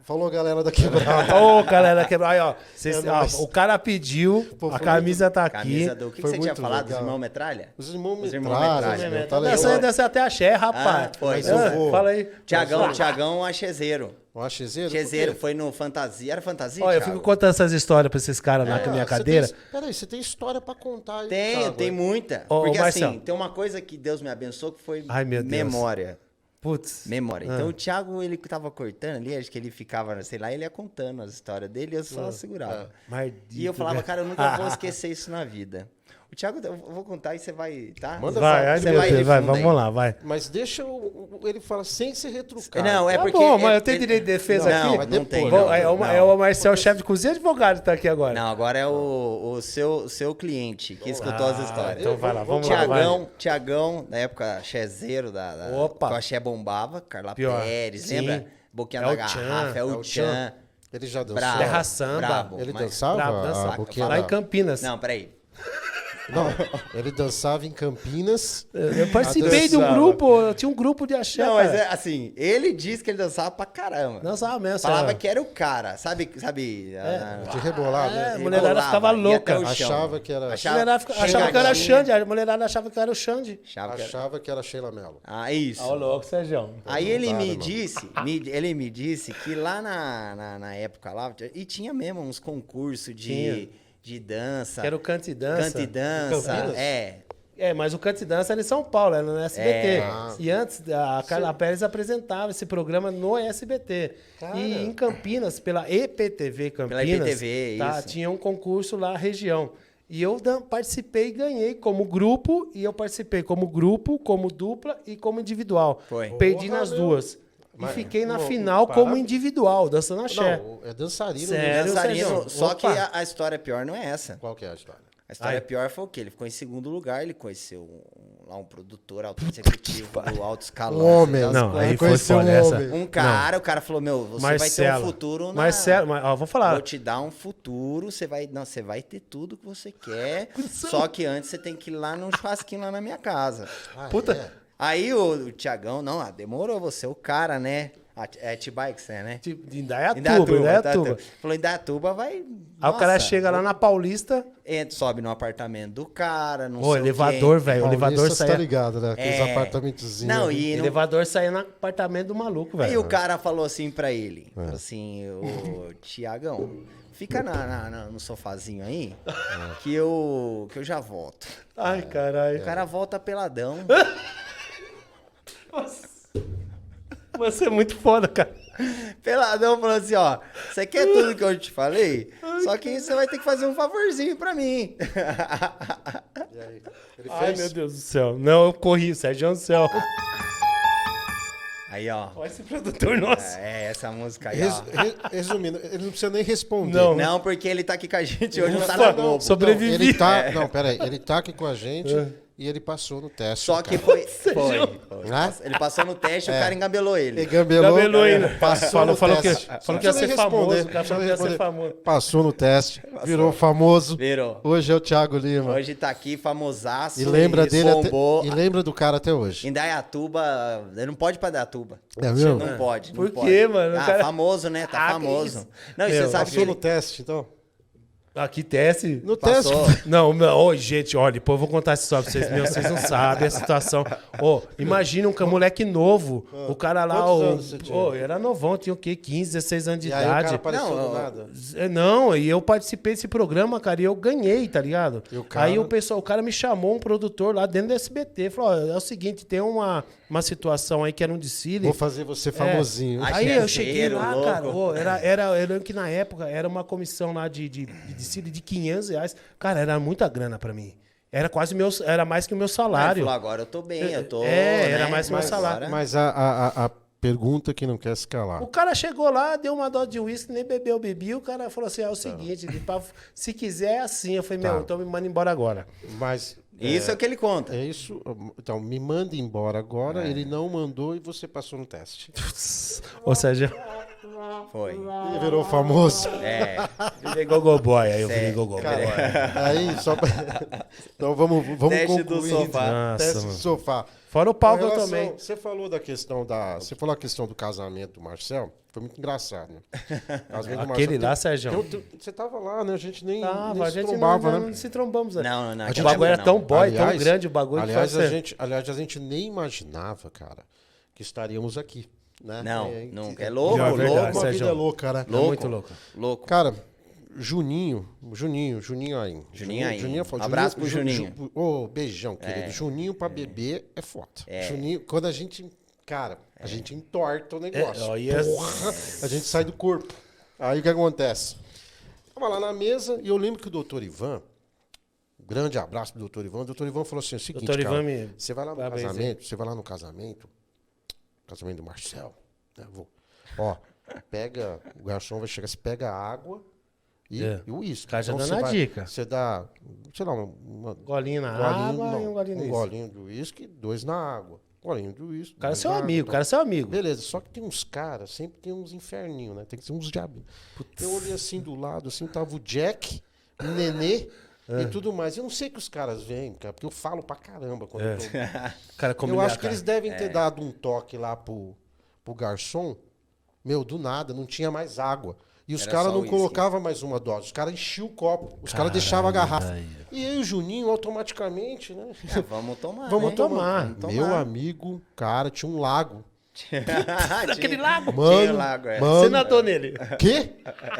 Falou, galera da Quebrada. Ô, galera, quebra. Aí, ó. É nóis. O cara pediu, Pô, a foi camisa tá aqui. Camisa do... O que Foi você tinha muito falado? Dos legal. irmãos Metralha? Os irmãos Os irmãos Metralha, Metralha. meu, tá Essa aí legal. deve ser até axé, rapaz. foi. Mas eu vou- Fala aí. Tiagão Achezeiro. O Achezeiro? Chezeiro, foi no Fantasia. Era Fantasia, Olha, eu Thiago? fico contando essas histórias pra esses caras na minha cadeira. Peraí, você tem história pra contar aí, Tem, Thiago, tem é? muita. Ô, Porque Marcelo. assim, tem uma coisa que Deus me abençoou que foi Ai, meu Deus. memória. Putz. Memória. Então o Thiago, ele tava cortando ali, acho que ele ficava, sei lá, ele ia contando as histórias dele e eu só segurava. Maldito, E eu falava, velho. cara, eu nunca vou esquecer isso na vida. O Thiago, eu vou contar e você vai, tá? Manda Vai, ai, Você meu vai Deus, vai, de fundo vamos aí. lá, vai. Mas deixa ele falar sem se retrucar. Não, é Tá porque... bom, mas eu tenho direito de defesa não, aqui? Não, depois. tem. Bom, Não, É o Marcel, chefe de cozinha, advogado, tá aqui agora. Não, agora é o seu cliente que escutou as histórias. Então vai lá, vamos lá, vai. Tiagão, na época, chezeiro Opa. que o axé bombava, Carla Pior. Pérez, Sim. lembra? Boquinha É da o Tchan. garrafa, é o Tchan. Ele já dançou. Bravo. Terra Samba. Brabo, Ele mas- dançava? Brabo, a dançava. boquinha Lá da- em Campinas. Não, peraí. Não, ele dançava em Campinas. Eu participei de um Dançava. grupo, eu tinha um grupo de axé, Não, mas cara. é assim, ele disse que ele dançava pra caramba. Dançava mesmo, Falava sério. que era o cara, sabe? De rebolar, né? A mulherada ficava louca. Achava que era- A mulherada achava que era Xande, a mulherada achava que era o Xande. Achava que era... Sheila Mello. Ah, isso. Ó, louco, Sérgio. Aí ele Não dá, me irmão. disse, ele me disse que lá na época lá, e tinha mesmo uns concursos Tinha. de dança. Que era o Cante e Dança. Cante e dança. Campinas? É. Mas o Cante e Dança era em São Paulo, era no SBT. Ah. E antes, a Carla Pérez apresentava esse programa no SBT. Cara. E em Campinas, pela EPTV Campinas, EPTV, tá, isso. tinha um concurso lá, região. E eu participei e ganhei como grupo, e eu participei como grupo, como dupla e como individual. Foi. Perdi Porra, nas meu. duas. Mas, e fiquei na pô, final como parabéns. individual, dançando axé. Não, é dançarino. Sério? mesmo. Dançarino, Sérgio? só que Opa. a história pior não é essa. Qual que é a história? A história Ai. pior foi o quê? Ele ficou em segundo lugar, ele conheceu lá um produtor alto executivo do alto escalão. Um homem. sei lá Não, quantos. aí foi Conheceu foda um essa. homem. Um cara, o cara falou, meu, você vai ter Marcelo. um futuro na... Marcelo, ó, vou falar. Vou te dar um futuro, você vai ter tudo que você quer, só que antes você tem que ir lá num churrasquinho lá na minha casa. Puta. é? Aí o Tiagão, não, demorou, você é o cara, né? É Atibaia que você é, né? Tipo, de Indaiatuba. Falou, Indaiatuba vai... Aí nossa, o cara chega lá na Paulista, sobe no apartamento do cara, não o sei elevador, o quê. velho, o elevador Paulista, você tá saía... ligado, né? Aqueles É. apartamentozinhos. Não, ali. e O não elevador saía no apartamento do maluco, Aí velho. o cara falou assim pra ele, falou assim, ô Tiagão, fica no sofazinho aí, que eu já volto. Ai, caralho. O cara volta peladão. Você é muito foda, cara. Peladão falou assim, ó, você quer tudo que eu te falei? Só que você vai ter que fazer um favorzinho pra mim. E aí? Ele Ai, fez? meu Deus do céu. Não, eu corri, Sérgio do céu. Aí, ó. Olha esse produtor nosso. Essa música aí, ó. Resumindo, ele não precisa nem responder. Não. Não, porque ele tá aqui com a gente hoje, não tá na Globo. Sobrevivi. Ele tá, não, peraí, ele tá aqui com a gente e ele passou no teste. Só que cara. foi. Né? Ele passou no teste e o cara engabelou ele. Ele gambelou, Gabelou ainda. passou no Falou que teste. ia Não precisa ser nem famoso. responder, O cara não falou que ia precisa ser responder. famoso. Passou no teste, virou famoso. Virou. Hoje é o Thiago Lima. Hoje tá aqui, famosaço. E lembra dele bombou. e lembra do cara até hoje. Em Dayatuba, ele não pode ir pra Dayatuba. É mesmo? Não pode. Por não quê, pode. mano? O Ah, cara- famoso, né? Tá Ah, que famoso. isso? Não, e Meu, você sabe que Passou ele no teste, então? Aqui, teste. No passou. teste. Não, oi, gente, olha, depois eu vou contar essa história pra vocês. Meu, vocês não sabem a situação. Ô, imagina um moleque novo, o cara lá, Quantos anos você tinha? era novão, tinha o quê? 15, 16 anos de E aí o idade. cara apareceu Não, do nada. Não, e eu participei desse programa, cara, e eu ganhei, tá ligado? E o cara- Aí o cara me chamou, um produtor lá dentro do SBT, falou, ó, é o seguinte, tem uma situação aí que era um desfile. Vou fazer você famosinho. Ai, Aí eu cheguei Cheiro, lá, louco. cara, eu lembro que na época era uma comissão lá de desfile de R$500. Cara, era muita grana pra mim. Era era mais que o meu Ele salário. falou, agora eu tô bem, eu tô... Era né? mais que o meu Mas salário. agora- Mas a pergunta que não quer se calar. O cara chegou lá, deu uma dose de uísque, nem bebeu, bebi. O cara falou assim: é o seguinte, se quiser é assim. Eu falei, Tá. meu, então me manda embora agora. Mas Isso é o que ele conta. é isso. Então, me manda embora agora. Ele não mandou e você passou no teste. Ou seja, Foi. Ele virou famoso. É. virei gogoboy. Aí eu virei Sério, gogoboy. Aí, só pra... Então, vamos Teste do concluir. sofá. Nossa, Teste do mano. sofá. Fora o palco Com eu relação- também. Você falou da questão Você falou a questão do casamento do Marcel. Foi muito engraçado, né? Casamento do Aquele lá, Marcel. Sérgio. Você tava lá, né? A gente nem A se gente trombava, não né? se trombamos. Né? Não, não. A O gente bagulho era não. tão boy, tão Aliás- grande o bagulho. que Aliás, faz ser- a gente nem imaginava, cara, que estaríamos aqui, né? Não, É, nunca. É louco, Não, é verdade, louco. Uma Sérgio. vida louca, né? É muito louco. Louco. Cara, Juninho aí. Juninho aí. Juninho é foda. Abraço pro Juninho. Ô, beijão, querido. Juninho pra beber é foda. Juninho, quando a gente... Cara, a gente entorta o negócio. ó, e as- Porra, a gente sai do corpo. Aí o que acontece? Tava lá na mesa e eu lembro que o doutor Ivan... Grande abraço pro doutor Ivan. O doutor Ivan falou assim, o seguinte, Doutor cara, Ivan me- você vai lá no Parabéns, casamento, você vai lá no casamento do Marcel, né? Ó, pega, o garçom vai chegar, você pega a água e o uísque. O cara já Então, dando você a vai- dica. Você dá, sei lá, uma Golinho na água não, e um golinho um nisso. golinho de uísque, 2 na água. Golinho de uísque. O cara é 2 seu na água, amigo, então. o cara é seu amigo. Beleza, só que tem uns caras, sempre tem uns inferninhos, né? Tem que ser uns diabinhos. Eu olhei assim do lado, assim, tava o Jack, o Nenê e tudo mais. Eu não sei que os caras vêm, cara, porque eu falo pra caramba quando eu tô... Cara, como Eu ele acho que cara. eles devem ter dado um toque lá pro garçom. Meu, do nada, não tinha mais água. E os Era caras só não uísque. colocavam mais uma dose. Os caras enchiam o copo. Os caras deixavam a garrafa. E eu e o Juninho, automaticamente, né? Vamos tomar, Vamos né? tomar. Vamos tomar. Meu amigo, cara, tinha um lago. Naquele lago. Tinha o lago, é. Você nadou nele. Quê?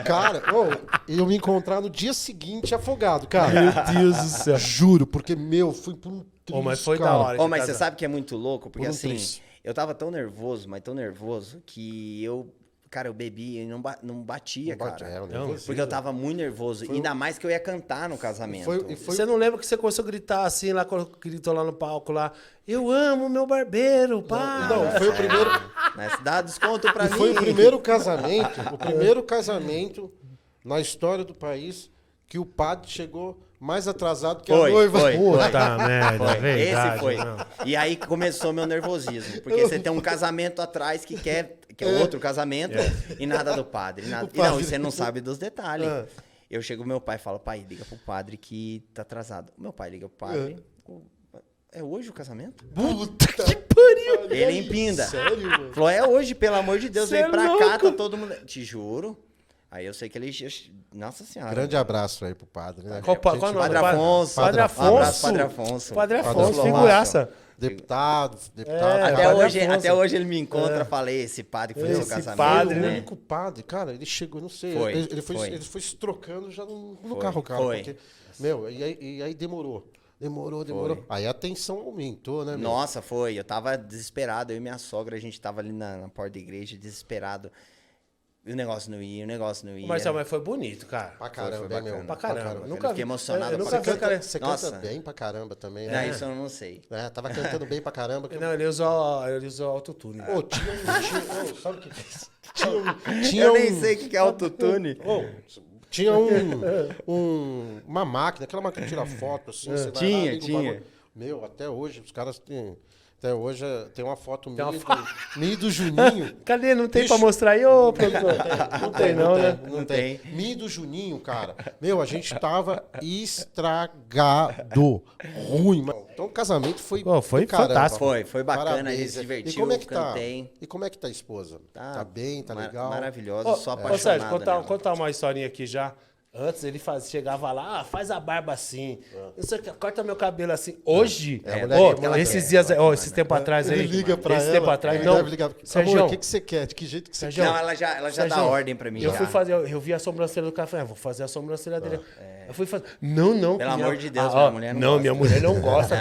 Cara, eu me encontrar no dia seguinte afogado, Meu cara. Deus do céu. Juro, porque, meu, fui por um triz, mas foi cara. da hora. Ô, mas Casa- você sabe que é muito louco? Porque Por um assim, triz. eu tava tão nervoso, mas tão nervoso, que eu... Cara, eu bebi e não batia, Não bate- cara. é, um Não, nervosismo. Porque eu tava muito nervoso. Ainda mais que eu ia cantar no casamento. Foi- Você não lembra que você começou a gritar assim, lá, quando gritou lá no palco lá, eu amo meu barbeiro, pá. Não, foi o primeiro... Mas dá desconto pra E mim. foi o primeiro casamento na história do país que o padre chegou mais atrasado que a Foi, noiva. foi. Puta merda, Foi, verdade. esse foi. não. E aí começou meu nervosismo. Porque você tem um casamento atrás que é outro casamento e nada do padre. Nada. O padre. E você não sabe dos detalhes. É. Eu chego pro meu pai e falo, pai, liga pro padre que tá atrasado. Meu pai liga pro padre. É hoje o casamento? Puta Que pariu. Ele empinda. Sério, mano? Falou, é hoje, pelo amor de Deus, Cê vem é pra cá, louco. tá todo mundo. Te juro. Aí eu sei que ele. Nossa senhora. Grande abraço aí pro padre, né? Qual o nome? Padre Afonso. Padre Um Afonso. abraço, Padre Afonso. Padre Padre Afonso, Afonso. figuraça. Deputado. Até Padre hoje, Afonso. até hoje ele me encontra, falei, esse padre que fez Esse o casamento. padre, O né? único padre, cara, ele chegou, não sei, Foi, ele foi. ele foi se trocando já no Foi, carro, cara. foi. Porque, meu, e aí demorou. Demorou. Aí a tensão aumentou, né, meu? Nossa, foi. Eu tava desesperado. Eu e minha sogra, a gente tava ali na porta da igreja, desesperado. E o negócio não ia, o negócio não ia. Marcelo, mas foi bonito, cara. Pra caramba, foi hein, meu? bacana. Pra caramba. Eu Nunca fiquei emocionado Eu pra nunca vi o cara... Você Nossa. canta bem pra caramba também, Não, né? isso eu não sei. É, tava cantando bem pra caramba. Não, ele usou autotune. Ô, sabe o que é isso? Tinha Eu nem sei o que é autotune. Tinha uma máquina, aquela máquina que tira foto, assim. Você vai lá, Tinha, liga o tinha. bagulho. Meu, até hoje, os caras têm... Até hoje tem uma foto minha, uma minha e do Juninho. Cadê? Não tem Bicho. pra mostrar aí, ô, produtor? Não tem, não, né? Não tem. Minha e do Juninho, cara. Meu, a gente tava estragado. Ruim, mano. Então o casamento foi Pô, foi do caramba. fantástico. Foi bacana, Parabéns. a gente se divertiu, E como é que cantei. tá? E como é que tá a esposa? Tá bem, tá legal? Maravilhosa, Ô, sou ô, apaixonado Sérgio, nela. contar uma historinha aqui já. Antes ele chegava lá, faz a barba assim. Isso aqui, corta meu cabelo assim. Hoje, É, a mulher ô, que ela esses quer, dias, ó, esse tempo atrás aí. Ele liga pra esse ela. tempo atrás, ele não. deve ligar. Sérgio, Amor, o que você quer? De que jeito que você Sérgio, quer? Não, ela já dá Sérgio, ordem pra mim. Eu já. fui fazer, eu vi a sobrancelha do cara, falei, vou fazer a sobrancelha dele. Eu fui fazer. Não. Pelo amor de Deus, ó, minha mulher não não, gosta. minha mulher não gosta.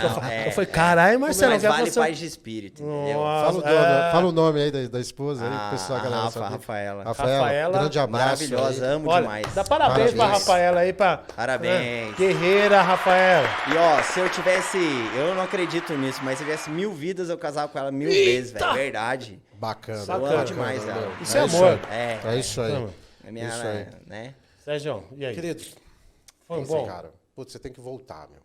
Eu falei, caralho, Marcelo, Mas quer vale você... paz de espírito, entendeu? Nossa, Fala o nome aí da esposa, aí, A pessoal, galera. Rafa, sabe? Rafaela. Rafaela, grande abraço. Maravilhosa, aí. amo Olha, demais. dá parabéns pra Parabéns. Rafaela aí, Parabéns. Guerreira, Rafaela. E ó, se eu tivesse, eu não acredito nisso, mas se eu tivesse 1000 vidas, eu casava com ela 1000 vezes, velho. Verdade. Bacana. Eu Bacana, amo demais meu. ela. Isso é amor. É isso aí. Vamos. É minha, Isso aí. né? Sérgio, e aí? Querido, Foi pensa, bom? cara. Putz, você tem que voltar, meu.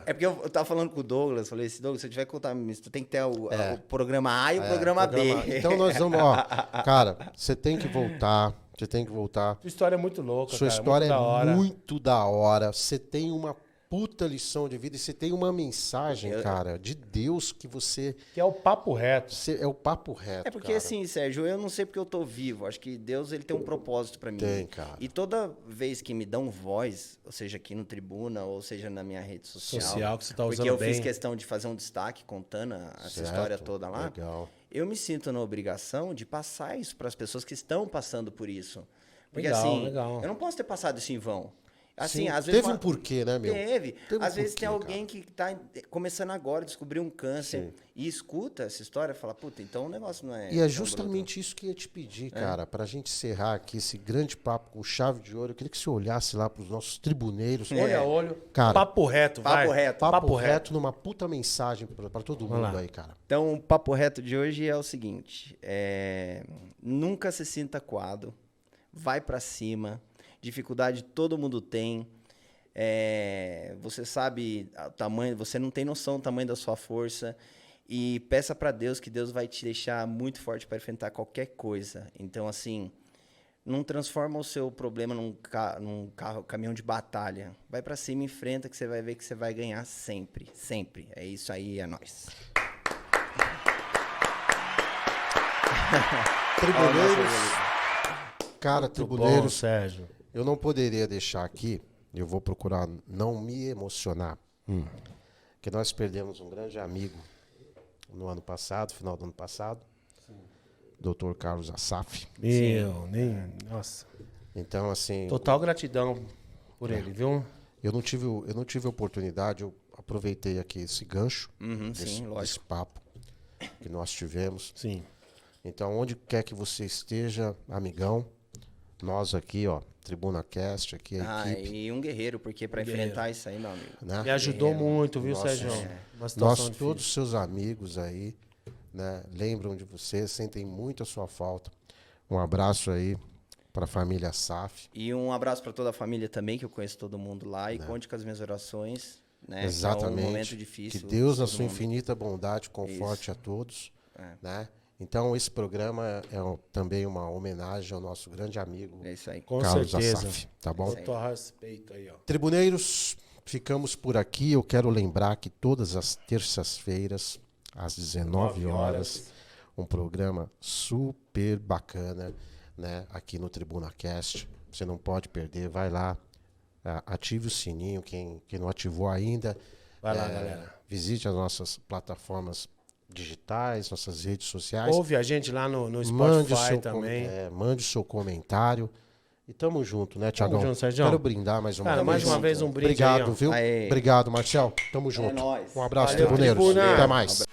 É porque eu tava falando com o Douglas, falei assim, Douglas, se eu tiver que contar isso, tu tem que ter o programa A e o programa B. Então nós vamos, ó. Cara, você tem que voltar. Você tem que voltar. Sua história é muito louca, Sua cara, história muito da hora. é muito da hora. Você tem uma puta lição de vida e você tem uma mensagem, cara, de Deus que você. Que é o papo reto. É o papo reto. É porque cara. assim, Sérgio, eu não sei porque eu tô vivo. Acho que Deus ele tem um propósito pra mim. Tem, cara. E toda vez que me dão voz, ou seja, aqui no Tribuna, ou seja, na minha rede social, Que você tá porque usando eu bem. fiz questão de fazer um destaque contando essa Certo, história toda lá. Legal. Eu me sinto na obrigação de passar isso para as pessoas que estão passando por isso. Porque Legal, assim, legal. eu não posso ter passado isso em vão. Assim, Sim, às vezes teve um porquê, né, meu? Teve. Teve um Às vezes porquê, tem alguém que está começando agora, descobriu um câncer e escuta essa história e fala, puta, então o negócio não é. E é justamente isso que eu ia te pedir, cara, pra gente encerrar aqui esse grande papo com chave de ouro. Eu queria que você olhasse lá pros nossos tribuneiros. Olho a olho. Cara, Papo reto, vai. Papo reto. Papo reto numa puta mensagem pra todo mundo lá. aí, cara. Então, o papo reto de hoje é o seguinte: nunca se sinta coado, vai pra cima, dificuldade todo mundo tem. Você sabe o tamanho, você não tem noção do tamanho da sua força e peça pra Deus que Deus vai te deixar muito forte para enfrentar qualquer coisa. Então, assim, não transforma o seu problema num caminhão de batalha. Vai pra cima, enfrenta que você vai ver que você vai ganhar sempre, sempre. É isso aí, é nóis. Tribuneiros. Cara, Bom, tribuneiros, Sérgio. eu não poderia deixar aqui, eu vou procurar não me emocionar, que nós perdemos um grande amigo no ano passado, final do ano passado, Dr. Carlos Assaf. Nossa. Então, assim, Total gratidão por ele, viu? eu não tive oportunidade, eu aproveitei aqui esse gancho, Sim, lógico. desse papo que nós tivemos. Sim. Então, onde quer que você esteja, amigão, nós aqui, ó, Tribuna Cast, aqui a equipe, E um guerreiro, porque para enfrentar isso aí, meu amigo. né? Me ajudou muito, viu, Nossa, Sérgio? é. Uma situação Nós, difícil. todos os seus amigos aí, né, lembram de você, sentem muito a sua falta. Um abraço aí para a família Assaf. E um abraço para toda a família também, que eu conheço todo mundo lá. E conte com as minhas orações. Né? Exatamente. Que é um momento difícil. Que Deus, na todo sua mundo. infinita bondade, conforte Isso. a todos. Né? Então, esse programa também uma homenagem ao nosso grande amigo É isso aí. Com Carlos certeza. Assaf. Tá bom? Total respeito aí, ó. Tribuneiros, ficamos por aqui. Eu quero lembrar que todas as terças-feiras, às 19 horas, um programa super bacana, né, aqui no Tribuna Cast. Você não pode perder, vai lá, ative o sininho, quem não ativou ainda. Vai lá, galera. Visite as nossas plataformas digitais, nossas redes sociais. Ouve a gente lá no Mande Spotify seu também. mande o seu comentário. E tamo junto, né, Tiagão? junto, Sérgio. Quero brindar mais uma Cara, vez. mais uma vez um brinde Obrigado, aí, ó. viu? Aê. Obrigado, Marcel. Tamo junto. nóis. Um abraço, Valeu, tribuneiros. Tribuna. Até mais.